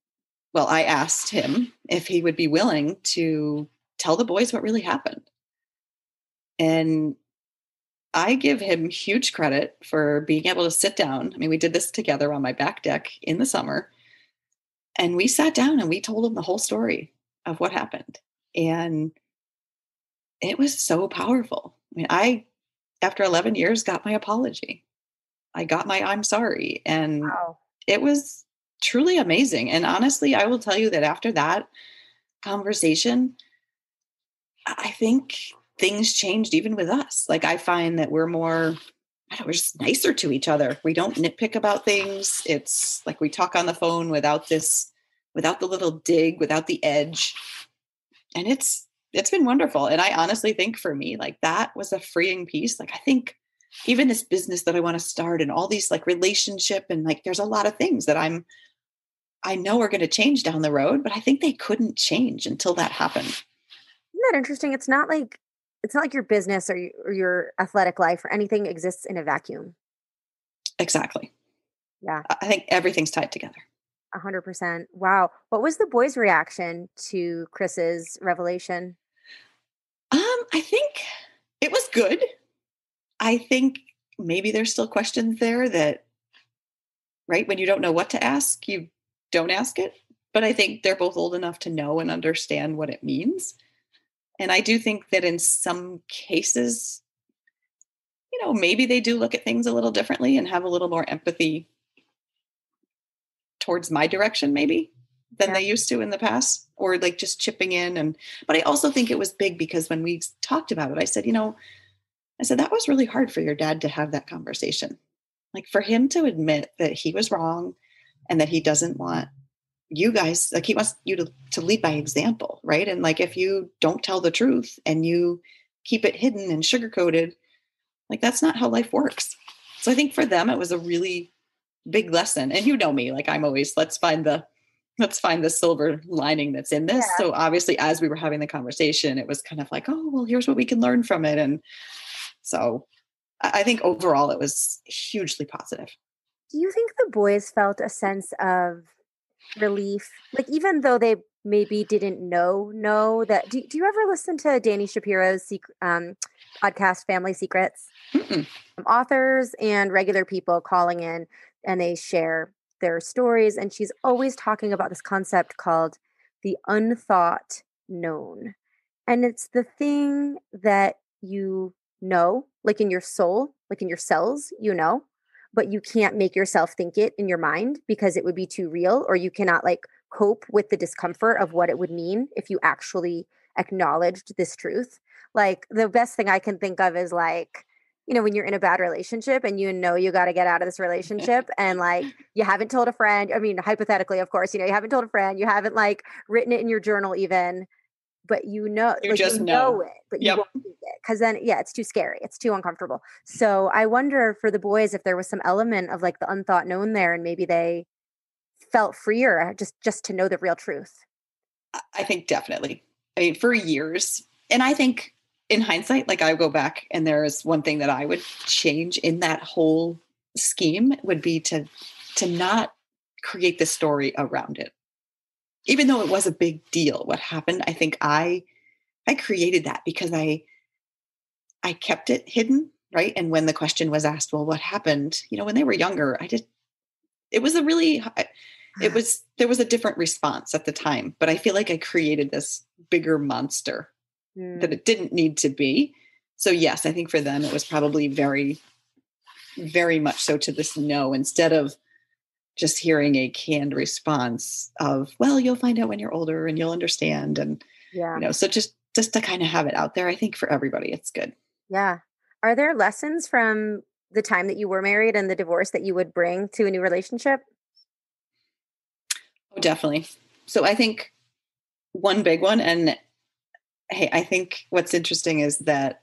well, I asked him if he would be willing to tell the boys what really happened. And I give him huge credit for being able to sit down. I mean, we did this together on my back deck in the summer, and we sat down and we told him the whole story of what happened. And it was so powerful. I mean, after 11 years, got my apology. I got my I'm sorry. And Wow. it was truly amazing. And honestly, I will tell you that after that conversation, I think things changed even with us. Like I find that we're more, I don't know, we're just nicer to each other. We don't nitpick about things. It's like we talk on the phone without the little dig, without the edge. And it's been wonderful. And I honestly think for me, like that was a freeing piece. Like I think even this business that I want to start and all these like relationship and like, there's a lot of things that I know are going to change down the road, but I think they couldn't change until that happened. Isn't that interesting? It's not like your business or your athletic life or anything exists in a vacuum. Exactly. Yeah, I think everything's tied together. 100%. Wow. What was the boys' reaction to Chris's revelation? I think it was good. I think maybe there's still questions there that, right, when you don't know what to ask, you don't ask it. But I think they're both old enough to know and understand what it means. And I do think that in some cases, maybe they do look at things a little differently and have a little more empathy towards my direction, maybe than Yeah. they used to in the past, or like just chipping in. But I also think it was big because when we talked about it, I said, that was really hard for your dad to have that conversation. Like for him to admit that he was wrong and that he doesn't want you guys, like he wants you to lead by example, right? And like if you don't tell the truth and you keep it hidden and sugar coated, like that's not how life works. So I think for them it was a really big lesson. And you know me, like I'm always let's find the silver lining that's in this. Yeah. So obviously as we were having the conversation, it was kind of like, oh, well, here's what we can learn from it. And so I think overall it was hugely positive. Do you think the boys felt a sense of relief? Like, even though they maybe didn't know that, do you ever listen to Danny Shapiro's podcast, Family Secrets? Mm-mm. Authors and regular people calling in and they share their stories. And she's always talking about this concept called the unthought known. And it's the thing that like in your soul, like in your cells, but you can't make yourself think it in your mind because it would be too real, or you cannot like cope with the discomfort of what it would mean if you actually acknowledged this truth. Like the best thing I can think of is like, when you're in a bad relationship and you got to get out of this relationship and like you haven't told a friend, I mean, hypothetically, of course, you haven't told a friend, you haven't like written it in your journal even, but You like just you know. know it, but you Yep. won't think it because then, yeah, it's too scary. It's too uncomfortable. So I wonder for the boys if there was some element of like the unthought known there, and maybe they felt freer just to know the real truth. I think definitely. I mean, for years, and I think in hindsight, like I go back and there's one thing that I would change in that whole scheme would be to not create the story around it. Even though it was a big deal, what happened, I think I created that because I kept it hidden, right? And when the question was asked, well, what happened? When they were younger, it was there was a different response at the time, but I feel like I created this bigger monster that it didn't need to be. So yes, I think for them, it was probably very, very much so to this no, instead of just hearing a canned response of, well, you'll find out when you're older and you'll understand. And, Yeah. so just to kind of have it out there, I think for everybody, it's good. Yeah. Are there lessons from the time that you were married and the divorce that you would bring to a new relationship? Oh, definitely. So I think one big one, and hey, I think what's interesting is that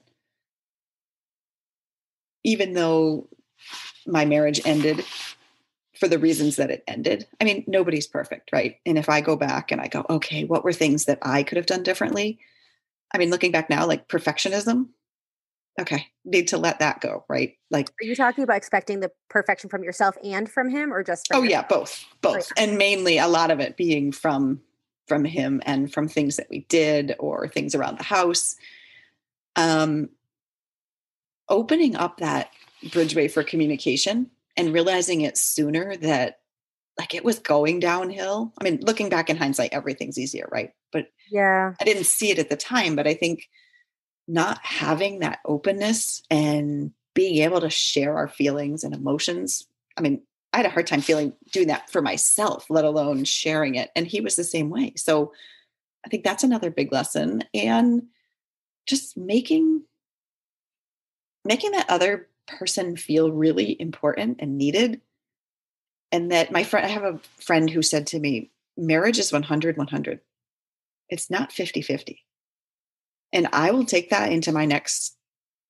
even though my marriage ended for the reasons that it ended, I mean, nobody's perfect, right? And if I go back and I go, okay, what were things that I could have done differently? I mean, looking back now, like perfectionism, okay, need to let that go, right? Like, Are you talking about expecting the perfection from yourself and from him, or just from oh your? yeah, both, Oh, both. And mainly a lot of it being from him and from things that we did or things around the house. Um, Opening up that bridgeway for communication and realizing it sooner that like it was going downhill. I mean, looking back in hindsight, everything's easier, right? But yeah. I didn't see it at the time. But I think not having that openness and being able to share our feelings and emotions. I mean, I had a hard time doing that for myself, let alone sharing it. And he was the same way. So I think that's another big lesson. And just making that other person feel really important and needed. And that I have a friend who said to me, marriage is 100-100. It's not 50-50. And I will take that into my next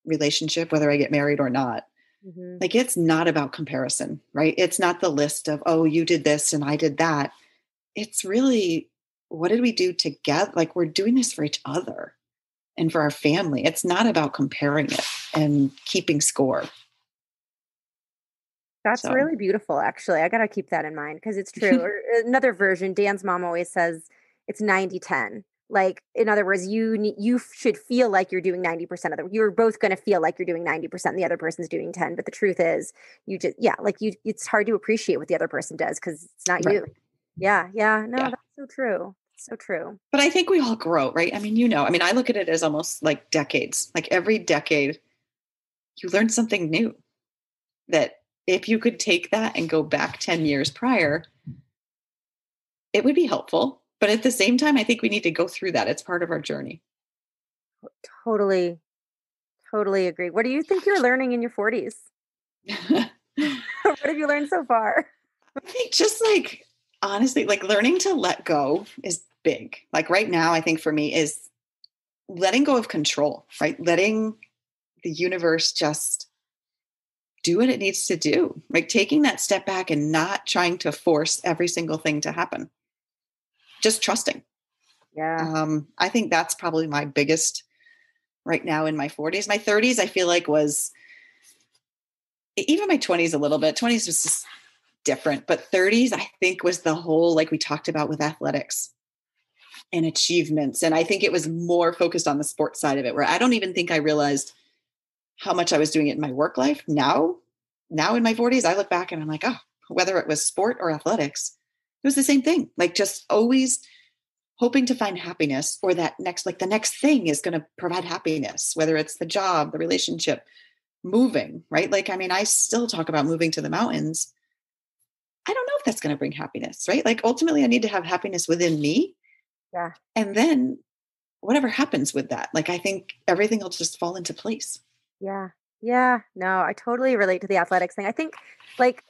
relationship, whether I get married or not. Hmm. Like, it's not about comparison, right? It's not the list of, oh, you did this and I did that. It's really, what did we do together? Like, we're doing this for each other and for our family. It's not about comparing it and keeping score. That's So, really beautiful, actually. I got to keep that in mind because it's true. Or another version, Dan's mom always says it's 90-10. Like, in other words, you should feel like you're doing 90% of the, you're both going to feel like you're doing 90% and the other person's doing 10. But the truth is, you just, yeah, like it's hard to appreciate what the other person does because it's not right. you. Yeah. Yeah. No, Yeah. that's so true. So true. But I think we all grow, right? I mean, I look at it as almost like decades. Like every decade, you learn something new that if you could take that and go back 10 years prior, it would be helpful. But at the same time, I think we need to go through that. It's part of our journey. Totally, totally agree. What do you think you're learning in your 40s? I What have you learned so far? think just like, honestly, like learning to let go is big. Like right now, I think for me is letting go of control, right? Letting the universe just do what it needs to do. Like taking that step back and not trying to force every single thing to happen. Just trusting. Yeah. I think that's probably my biggest right now in my 40s. My 30s, I feel like was even my 20s a little bit. 20s was just different, but 30s, I think was the whole, like we talked about with athletics and achievements. And I think it was more focused on the sports side of it, where I don't even think I realized how much I was doing it in my work life. Now in my 40s, I look back and I'm like, oh, whether it was sport or athletics, it was the same thing. Like just always hoping to find happiness or that next, like the next thing is going to provide happiness, whether it's the job, the relationship, moving, right? Like, I mean, I still talk about moving to the mountains. I don't know if that's going to bring happiness, right? Like ultimately I need to have happiness within me. Yeah. And then whatever happens with that, like, I think everything will just fall into place. Yeah. Yeah. No, I totally relate to the athletics thing. I think like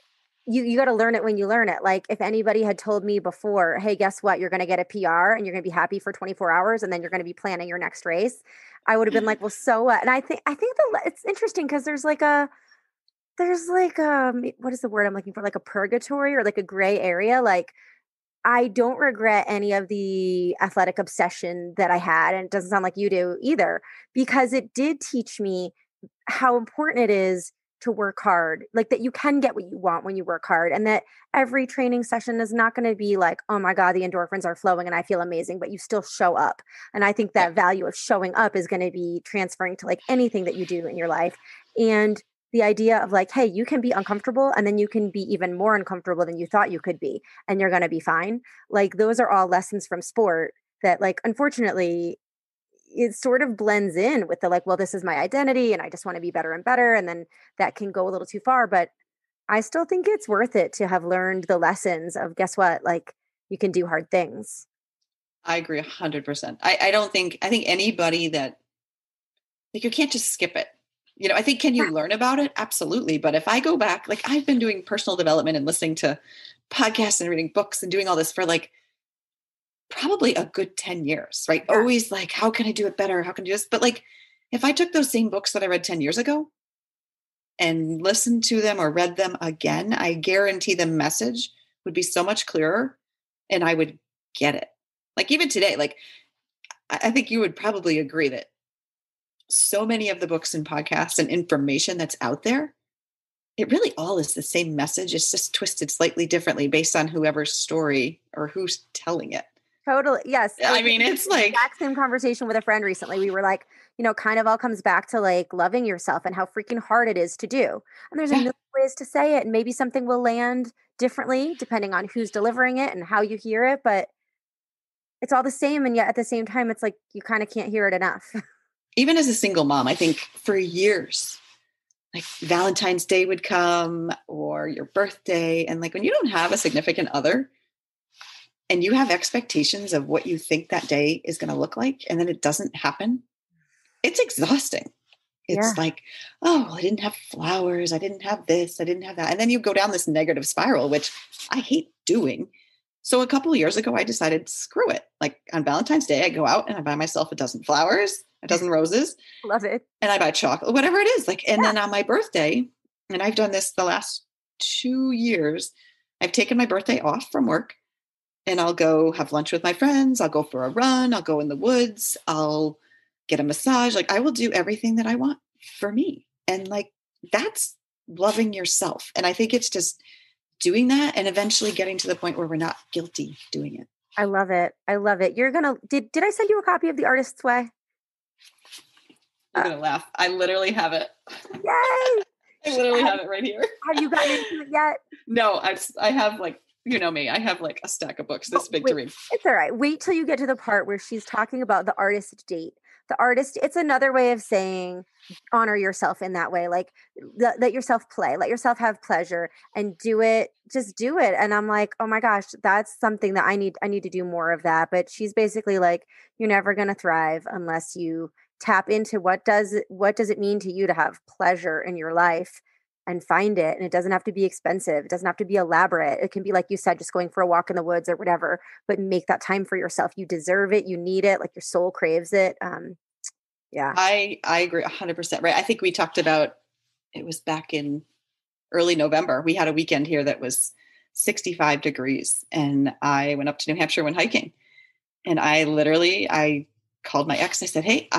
you got to learn it when you learn it. Like if anybody had told me before, "Hey, guess what? You're going to get a PR and you're going to be happy for 24 hours and then you're going to be planning your next race." I would have been like, "Well, so what?" And I think it's interesting because there's like what is the word I'm looking for? Like a purgatory or like a gray area. Like I don't regret any of the athletic obsession that I had and it doesn't sound like you do either because it did teach me how important it is to work hard, like that you can get what you want when you work hard, and that every training session is not going to be like, oh my God, the endorphins are flowing and I feel amazing, but you still show up. And I think Yeah. that value of showing up is going to be transferring to like anything that you do in your life. And the idea of like, hey, you can be uncomfortable and then you can be even more uncomfortable than you thought you could be, and you're going to be fine. Like, those are all lessons from sport that, like, unfortunately, it sort of blends in with the like, well, this is my identity and I just want to be better and better. And then that can go a little too far. But I still think it's worth it to have learned the lessons of, guess what? Like, you can do hard things. I agree 100%. I think anybody that, like, you can't just skip it. I think, can you learn about it? Absolutely. But if I go back, like, I've been doing personal development and listening to podcasts and reading books and doing all this for like probably a good 10 years, right? Yeah. Always like, how can I do it better? How can I do this? But like, if I took those same books that I read 10 years ago and listened to them or read them again, I guarantee the message would be so much clearer and I would get it. Like, even today, like, I think you would probably agree that so many of the books and podcasts and information that's out there, it really all is the same message. It's just twisted slightly differently based on whoever's story or who's telling it. Totally. Yes. I mean, it's like exact same conversation with a friend recently. We were like, kind of all comes back to like loving yourself and how freaking hard it is to do. And there's a million ways to say it. And maybe something will land differently depending on who's delivering it and how you hear it. But it's all the same. And yet at the same time, it's like you kind of can't hear it enough. Even as a single mom, I think for years, like Valentine's Day would come or your birthday. And like, when you don't have a significant other and you have expectations of what you think that day is going to look like, and then it doesn't happen, it's exhausting. It's like, oh, I didn't have flowers. I didn't have this. I didn't have that. And then you go down this negative spiral, which I hate doing. So a couple of years ago, I decided, screw it. Like, on Valentine's Day, I go out and I buy myself a dozen flowers, a dozen roses. Love it. And I buy chocolate, whatever it is. Like, and then on my birthday, and I've done this the last 2 years, I've taken my birthday off from work and I'll go have lunch with my friends. I'll go for a run. I'll go in the woods. I'll get a massage. Like, I will do everything that I want for me. And like, that's loving yourself. And I think it's just doing that and eventually getting to the point where we're not guilty doing it. I love it. I love it. Did I send you a copy of The Artist's Way? You're going to laugh. I literally have it. Yay! I literally have it right here. Have you gotten into it yet? No, I have, like, you know me, I have like a stack of books this big to read. It's all right. Wait till you get to the part where she's talking about the artist date. The artist, it's another way of saying honor yourself in that way. Like, let yourself play, let yourself have pleasure and do it. Just do it. And I'm like, oh my gosh, that's something that I need to do more of that. But she's basically like, you're never going to thrive unless you tap into what does it mean to you to have pleasure in your life and find it. And it doesn't have to be expensive. It doesn't have to be elaborate. It can be, like you said, just going for a walk in the woods or whatever, but make that time for yourself. You deserve it. You need it. Like, your soul craves it. Yeah. I agree 100%. Right. I think we talked about, it was back in early November. We had a weekend here that was 65 degrees and I went up to New Hampshire, went hiking. And I called my ex. I said, hey,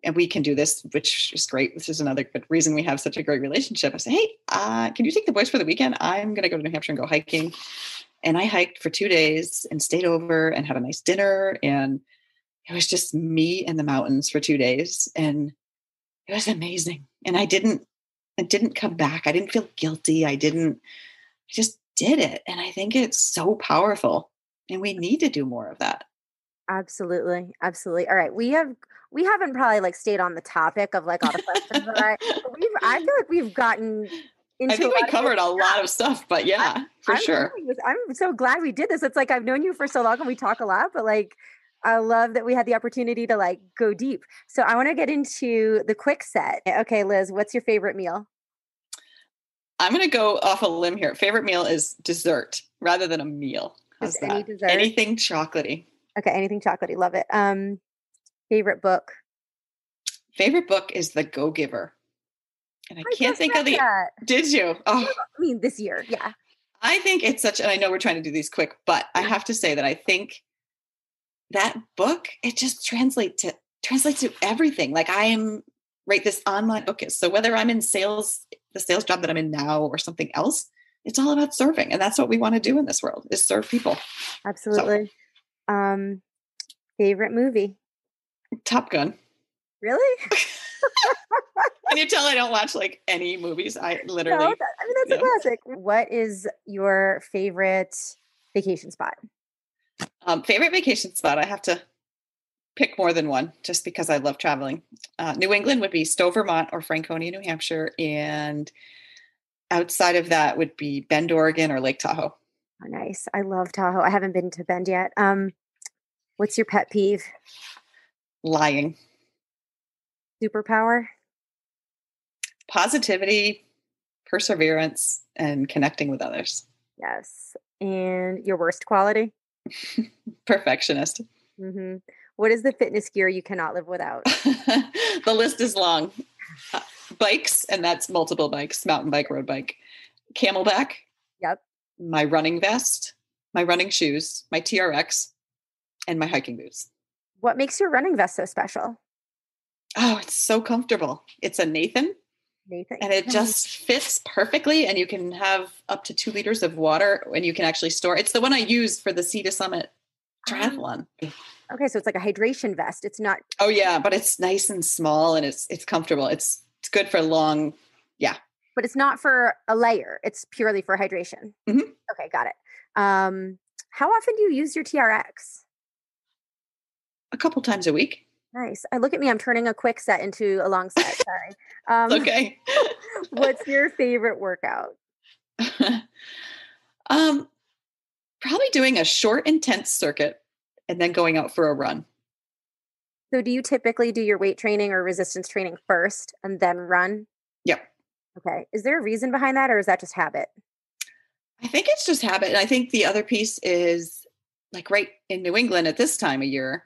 and we can do this, which is great. This is another good reason we have such a great relationship. I said, hey, can you take the boys for the weekend? I'm going to go to New Hampshire and go hiking. And I hiked for 2 days and stayed over and had a nice dinner. And it was just me and the mountains for 2 days. And it was amazing. And I didn't come back. I didn't feel guilty. I just did it. And I think it's so powerful and we need to do more of that. Absolutely. Absolutely. All right. We haven't probably like stayed on the topic of like all the questions that I feel like we've gotten into. I think we covered a lot of stuff, but yeah, for sure. I'm so glad we did this. It's like, I've known you for so long and we talk a lot, but like, I love that we had the opportunity to like go deep. So I want to get into the quick set. Okay, Liz, what's your favorite meal? I'm going to go off a limb here. Favorite meal is dessert rather than a meal. How's Just that? any dessert? Anything chocolatey. Okay, anything chocolatey. Love it. Favorite book? Favorite book is The Go-Giver. And I can't think of that. Did you? Oh, I mean, this year. Yeah. I think it's and I know we're trying to do these quick, but I have to say that I think that book, it just translates to everything. Like, I am this online book is. So whether I'm in sales, the sales job that I'm in now or something else, it's all about serving. And that's what we want to do in this world, is serve people. Absolutely. So, favorite movie? Top Gun. Really? Can you tell I don't watch like any movies? I literally. No, that's a classic. What is your favorite vacation spot? Favorite vacation spot? I have to pick more than one just because I love traveling. New England would be Stowe, Vermont, or Franconia, New Hampshire. And outside of that would be Bend, Oregon or Lake Tahoe. Oh, nice. I love Tahoe. I haven't been to Bend yet. What's your pet peeve? Lying. Superpower? Positivity, perseverance, and connecting with others. Yes. And your worst quality? Perfectionist. Mm-hmm. What is the fitness gear you cannot live without? The list is long. Bikes, and that's multiple bikes, mountain bike, road bike, Camelback. Yep. My running vest, my running shoes, my TRX, and my hiking boots. What makes your running vest so special? Oh, it's so comfortable. It's a Nathan. And it just fits perfectly. And you can have up to 2 liters of water and you can actually store. It's the one I use for the Sea to Summit triathlon. Okay. So it's like a hydration vest. It's not. Oh yeah. But it's nice and small and it's comfortable. It's good for long. Yeah. But it's not for a layer. It's purely for hydration. Mm-hmm. Okay. Got it. How often do you use your TRX? A couple times a week. Nice. Look at me. I'm turning a quick set into a long set. Sorry. Okay. What's your favorite workout? Probably doing a short, intense circuit and then going out for a run. So do you typically do your weight training or resistance training first and then run? Yep. Okay. Is there a reason behind that or is that just habit? I think it's just habit. And I think the other piece is like right in New England at this time of year,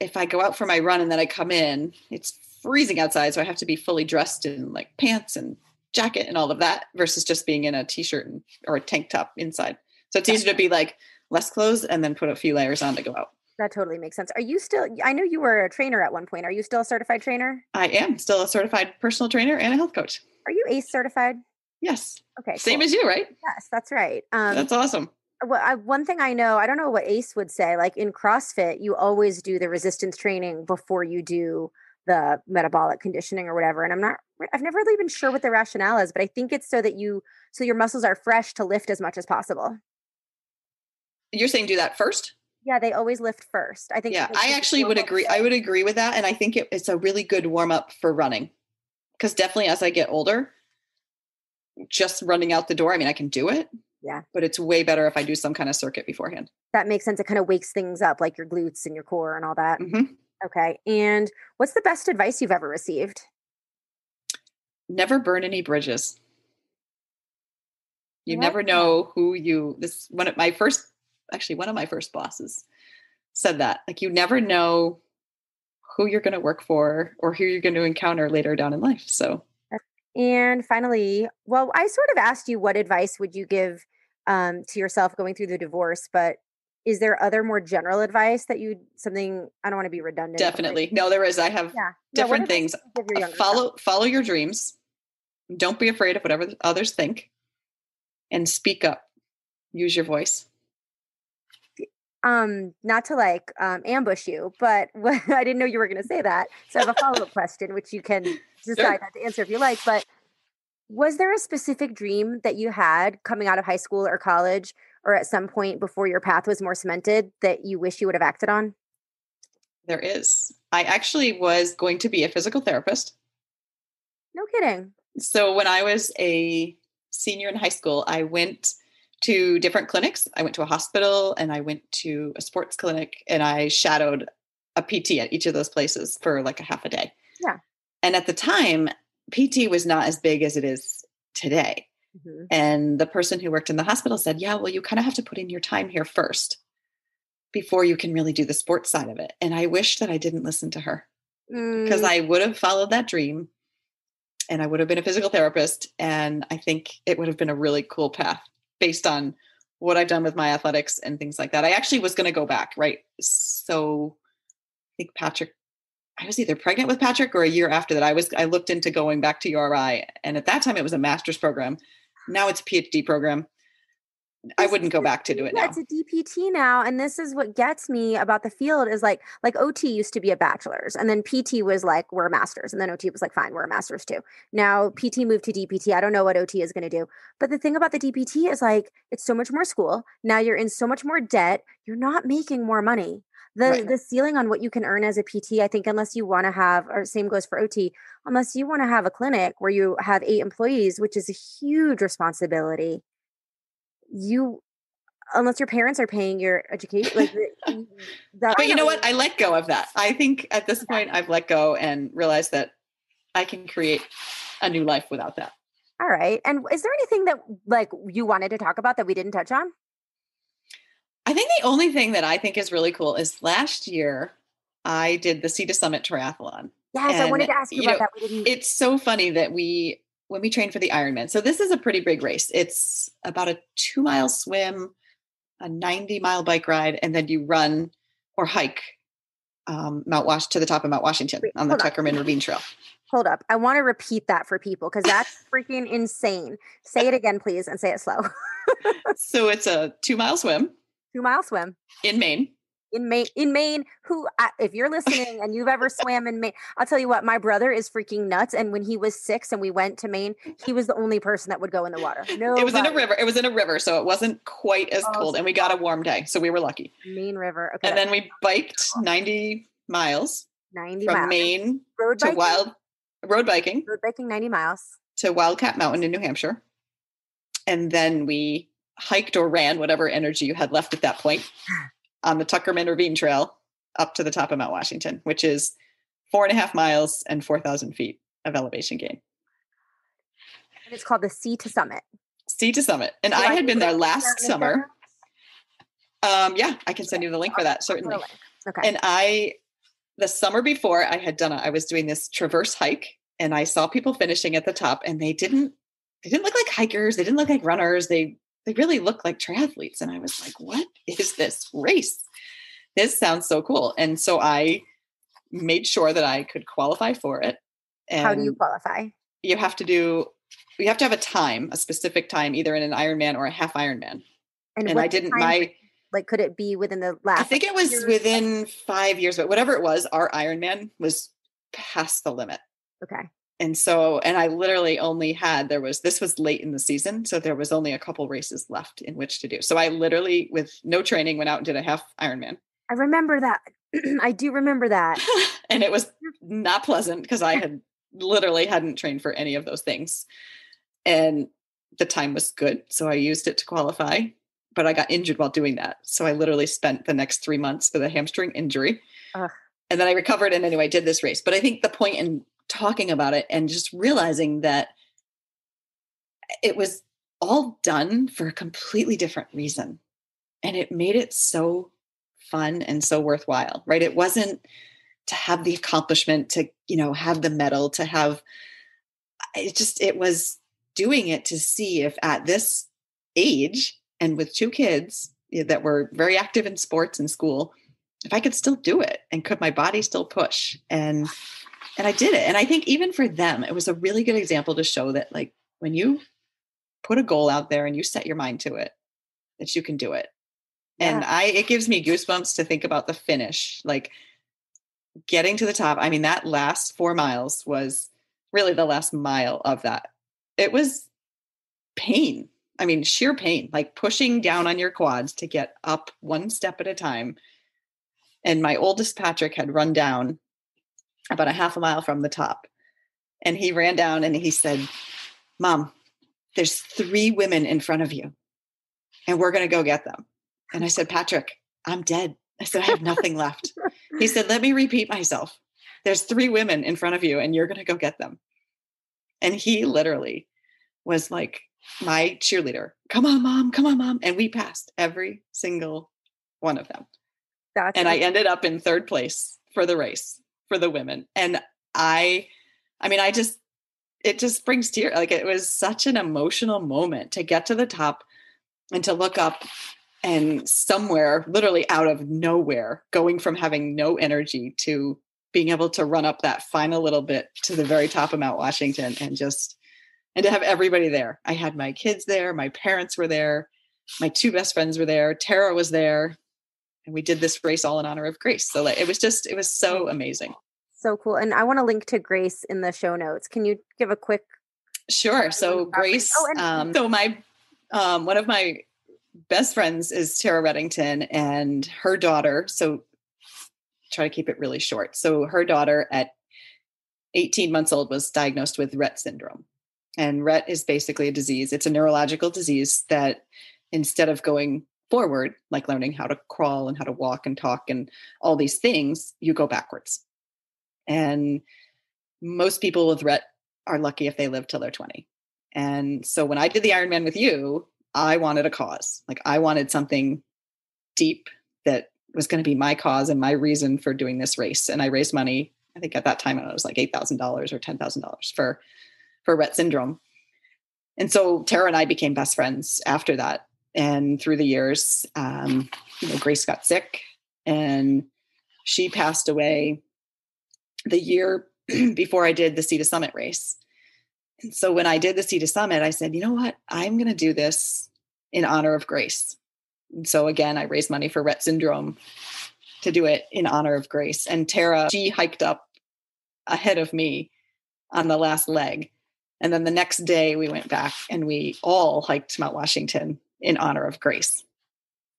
if I go out for my run and then I come in, it's freezing outside. So I have to be fully dressed in like pants and jacket and all of that versus just being in a t-shirt or a tank top inside. So it's easier to be like less clothes and then put a few layers on to go out. That totally makes sense. Are you still, I know you were a trainer at one point. Are you still a certified trainer? I am still a certified personal trainer and a health coach. Are you ACE certified? Yes. Okay. Same cool. as you, right? Yes, that's right. That's awesome. Well, one thing I know, I don't know what ACE would say, like in CrossFit, you always do the resistance training before you do the metabolic conditioning or whatever. And I've never really been sure what the rationale is, but I think it's so your muscles are fresh to lift as much as possible. You're saying do that first? Yeah, they always lift first. I think. Yeah, I actually would agree. I would agree with that. And I think it's a really good warm up for running because definitely as I get older, just running out the door, I mean, I can do it. Yeah. But it's way better if I do some kind of circuit beforehand. That makes sense. It kind of wakes things up, like your glutes and your core and all that. Mm-hmm. Okay. And what's the best advice you've ever received? Never burn any bridges. You never know one of my first bosses said that. Like you never know who you're going to work for or who you're going to encounter later down in life. So. And finally, well, I sort of asked you what advice would you give to yourself going through the divorce, but is there other more general advice that I don't want to be redundant. Definitely. No, there is. I have different things. Follow your dreams. Don't be afraid of whatever others think and speak up. Use your voice. Not to ambush you, but I didn't know you were going to say that. So I have a follow-up question, which you can decide not to answer if you like, but was there a specific dream that you had coming out of high school or college or at some point before your path was more cemented that you wish you would have acted on? There is. I actually was going to be a physical therapist. No kidding. So when I was a senior in high school, I went to different clinics. I went to a hospital and I went to a sports clinic and I shadowed a PT at each of those places for like a half a day. Yeah. And at the time, PT was not as big as it is today. Mm-hmm. And the person who worked in the hospital said, yeah, well, you kind of have to put in your time here first before you can really do the sports side of it. And I wish that I didn't listen to her because I would have followed that dream and I would have been a physical therapist. And I think it would have been a really cool path based on what I've done with my athletics and things like that. I actually was going to go back, right? So I think I was either pregnant with Patrick or a year after that. I looked into going back to URI. And at that time it was a master's program. Now it's a PhD program. I wouldn't go back to do it now. It's a DPT now. And this is what gets me about the field is like OT used to be a bachelor's and then PT was like, we're a master's. And then OT was like, fine, we're a master's too. Now PT moved to DPT. I don't know what OT is going to do. But the thing about the DPT is like, it's so much more school. Now you're in so much more debt. You're not making more money. The ceiling on what you can earn as a PT, I think, unless you want to have, or same goes for OT, unless you want to have a clinic where you have 8 employees, which is a huge responsibility. Unless your parents are paying your education, like that. But you know what? I let go of that. I think at this point I've let go and realized that I can create a new life without that. All right. And is there anything that like you wanted to talk about that we didn't touch on? I think the only thing that I think is really cool is last year I did the Sea to Summit triathlon. Yes, I wanted to ask you about that. It's so funny that when we trained for the Ironman, so this is a pretty big race. It's about a 2-mile swim, a 90-mile bike ride, and then you run or hike to the top of Mount Washington on the Tuckerman Ravine Trail. Hold up. I want to repeat that for people because that's freaking insane. Say it again, please, and say it slow. So it's a 2-mile swim. 2-mile swim. In Maine. In Maine, if you're listening and you've ever swam in Maine, I'll tell you what, my brother is freaking nuts. And when he was 6 and we went to Maine, he was the only person that would go in the water. No, it was in a river. It was in a river, so it wasn't quite as cold. And we got a warm day, so we were lucky. Maine River. Okay. And then we biked 90 miles. 90 from miles. Maine road to road biking. Road biking 90 miles. To Wildcat Mountain in New Hampshire. And then we hiked or ran whatever energy you had left at that point on the Tuckerman Ravine Trail up to the top of Mount Washington, which is 4.5 miles and 4,000 feet of elevation gain. And it's called the Sea to Summit. Sea to Summit. And I had been there last summer. Yeah, I can send you the link for that, certainly. Okay. And the summer before I was doing this traverse hike and I saw people finishing at the top and they didn't look like hikers. They didn't look like runners. They really looked like triathletes. And I was like, what is this race? This sounds so cool. And so I made sure that I could qualify for it. And how do you qualify? You have to have a specific time, either in an Ironman or a half Ironman. And I didn't, could it be within the last? I think it was within 5 years, but whatever it was, our Ironman was past the limit. Okay. And I literally only had, this was late in the season. So there was only a couple races left in which to do. So I literally, with no training, went out and did a half Ironman. I remember that. I do remember that. And it was not pleasant because I hadn't trained for any of those things. And the time was good. So I used it to qualify, but I got injured while doing that. So I literally spent the next 3 months with a hamstring injury. And then I recovered and anyway, did this race. But I think the point in talking about it and just realizing that it was all done for a completely different reason. And it made it so fun and so worthwhile, right? It wasn't to have the accomplishment, to, have the medal, it was doing it to see if at this age and with 2 kids that were very active in sports and school, if I could still do it and could my body still push. And I did it. And I think even for them, it was a really good example to show that like when you put a goal out there and you set your mind to it, that you can do it. Yeah. And it gives me goosebumps to think about the finish, like getting to the top. I mean, that last 4 miles was really the last mile of that. It was pain. I mean, sheer pain, like pushing down on your quads to get up one step at a time. And my oldest Patrick had run down about a half a mile from the top. And he ran down and he said, "Mom, there's 3 women in front of you and we're going to go get them." And I said, "Patrick, I'm dead." I said, "I have nothing left." He said, "Let me repeat myself. There's 3 women in front of you and you're going to go get them." And he literally was like my cheerleader. "Come on, Mom. Come on, Mom." And we passed every single one of them. I ended up in 3rd place for the race for the women. And it just brings tears. Like it was such an emotional moment to get to the top and to look up and somewhere literally out of nowhere, going from having no energy to being able to run up that final little bit to the very top of Mount Washington and to have everybody there. I had my kids there. My parents were there. My 2 best friends were there. Tara was there. And we did this race all in honor of Grace. So like, it was so amazing. So cool. And I want to link to Grace in the show notes. Can you give a quick? Sure. So Grace, so my, one of my best friends is Tara Reddington and her daughter. So try to keep it really short. So her daughter at 18 months old was diagnosed with Rett syndrome. And Rett is basically a disease. It's a neurological disease that instead of going forward, like learning how to crawl and how to walk and talk and all these things, you go backwards. And most people with Rett are lucky if they live till they're 20. And so when I did the Ironman with you, I wanted a cause. Like I wanted something deep that was going to be my cause and my reason for doing this race. And I raised money. I think at that time it was like $8,000 or $10,000 for Rett syndrome. And so Tara and I became best friends after that. And through the years, Grace got sick and she passed away the year before I did the Sea to Summit race. And so when I did the Sea to Summit, I said, you know what, I'm going to do this in honor of Grace. And so again, I raised money for Rett syndrome to do it in honor of Grace. And Tara, she hiked up ahead of me on the last leg. And then the next day we went back and we all hiked Mount Washington in honor of Grace.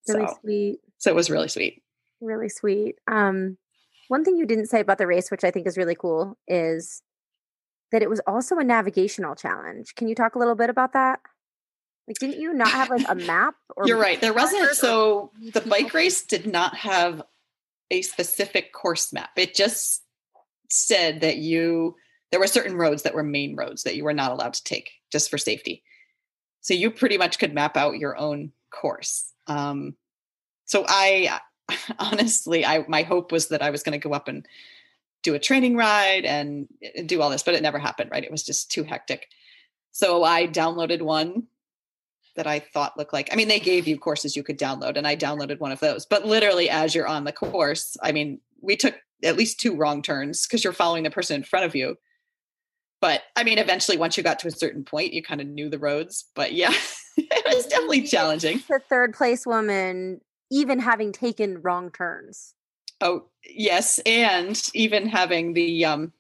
Really sweet. So it was really sweet. Really sweet. One thing you didn't say about the race, which I think is really cool, is that it was also a navigational challenge. Can you talk a little bit about that? Like, didn't you not have like a map? Or You're right. There wasn't. So the bike race did not have a specific course map. It just said that there were certain roads that were main roads that you were not allowed to take just for safety. So you pretty much could map out your own course. So I honestly, my hope was that I was going to go up and do a training ride and do all this, but it never happened, right? It was just too hectic. So I downloaded one that I thought looked like, they gave you courses you could download and I downloaded one of those, but literally as you're on the course, we took at least 2 wrong turns because you're following the person in front of you. But eventually once you got to a certain point, you kind of knew the roads, but yeah, it was definitely challenging. The third place woman, even having taken wrong turns. Oh yes. And even having the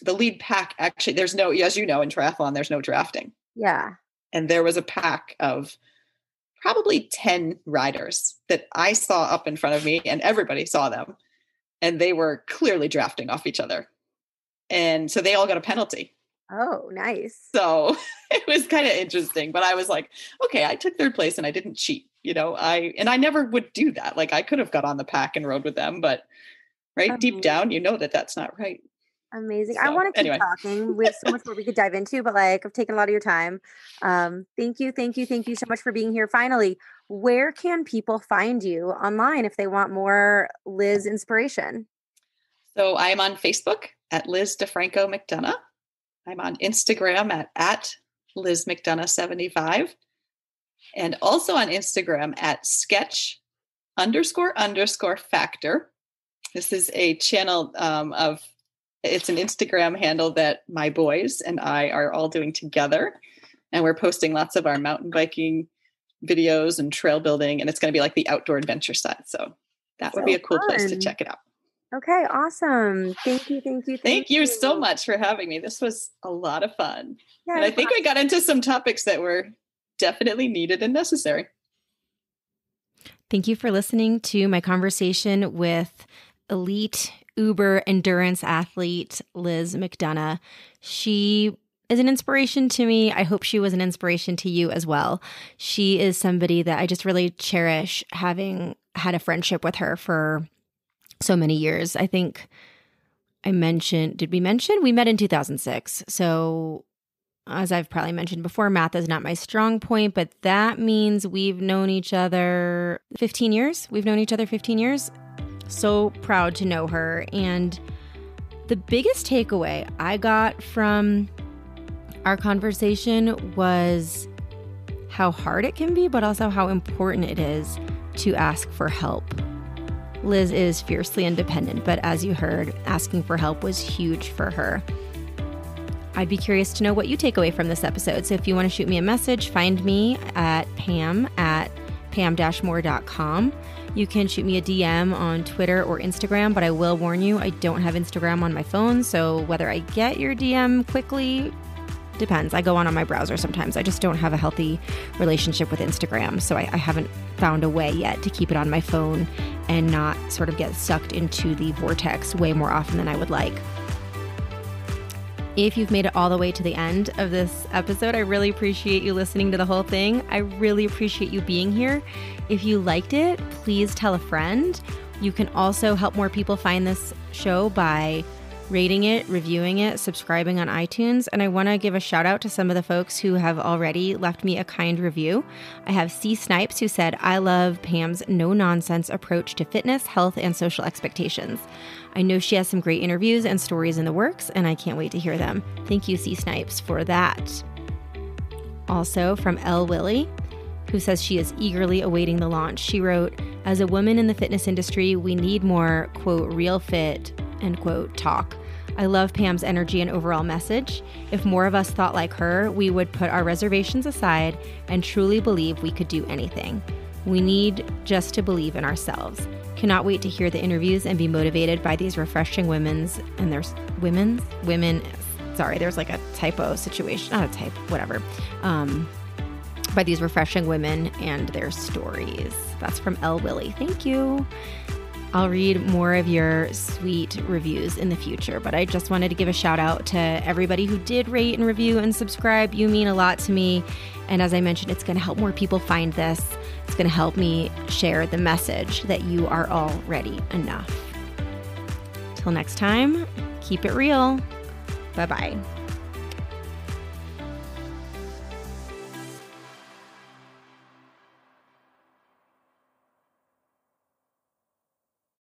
lead pack, actually there's no, as you know, in triathlon, there's no drafting. Yeah. And there was a pack of probably 10 riders that I saw up in front of me and everybody saw them. And they were clearly drafting off each other. And so they all got a penalty. Oh, nice. So it was kind of interesting, but I was like, okay, I took third place and I didn't cheat, I never would do that. Like I could have got on the pack and rode with them, but deep down, that that's not right. Amazing. So, I want to keep talking. We have so much more we could dive into, but I've taken a lot of your time. Thank you so much for being here. Finally, where can people find you online if they want more Liz inspiration? So I'm on Facebook at Liz DeFranco McDonough. I'm on Instagram at Liz McDonough 75. And also on Instagram at sketch__factor. This is a channel it's an Instagram handle that my boys and I are all doing together. And we're posting lots of our mountain biking videos and trail building. And it's going to be like the outdoor adventure side. So that would be a cool place to check it out. Okay, awesome. Thank you. Thank you so much for having me. This was a lot of fun. Yeah, and I think we got into some topics that were definitely needed and necessary. Thank you for listening to my conversation with elite Uber endurance athlete Liz McDonough. She is an inspiration to me. I hope she was an inspiration to you as well. She is somebody that I just really cherish, having had a friendship with her for so many years. I think we met in 2006. So as I've probably mentioned before, math is not my strong point, but that means we've known each other 15 years. So proud to know her. And the biggest takeaway I got from our conversation was how hard it can be, but also how important it is to ask for help. Liz is fiercely independent, but as you heard, asking for help was huge for her. I'd be curious to know what you take away from this episode. So if you want to shoot me a message, find me at pam@pam-more.com. You can shoot me a DM on Twitter or Instagram, but I will warn you, I don't have Instagram on my phone. So whether I get your DM quickly depends. I go on my browser sometimes. I just don't have a healthy relationship with Instagram. So I haven't found a way yet to keep it on my phone and not sort of get sucked into the vortex way more often than I would like. If you've made it all the way to the end of this episode, I really appreciate you listening to the whole thing. I really appreciate you being here. If you liked it, please tell a friend. You can also help more people find this show by rating it, reviewing it, subscribing on iTunes. And I want to give a shout out to some of the folks who have already left me a kind review. I have C. Snipes, who said, "I love Pam's no-nonsense approach to fitness, health, and social expectations. I know she has some great interviews and stories in the works, and I can't wait to hear them." Thank you, C. Snipes, for that. Also from L. Willie, who says she is eagerly awaiting the launch. She wrote, "As a woman in the fitness industry, we need more, quote, real fit, end quote, talk. I love Pam's energy and overall message. If more of us thought like her, we would put our reservations aside and truly believe we could do anything. We need just to believe in ourselves. Cannot wait to hear the interviews and be motivated by these refreshing women, sorry, there's like a typo situation, not a type, whatever. By these refreshing women and their stories." That's from L. Willie. Thank you. I'll read more of your sweet reviews in the future, but I just wanted to give a shout out to everybody who did rate and review and subscribe. You mean a lot to me. And as I mentioned, it's going to help more people find this. It's going to help me share the message that you are already enough. Till next time, keep it real. Bye-bye.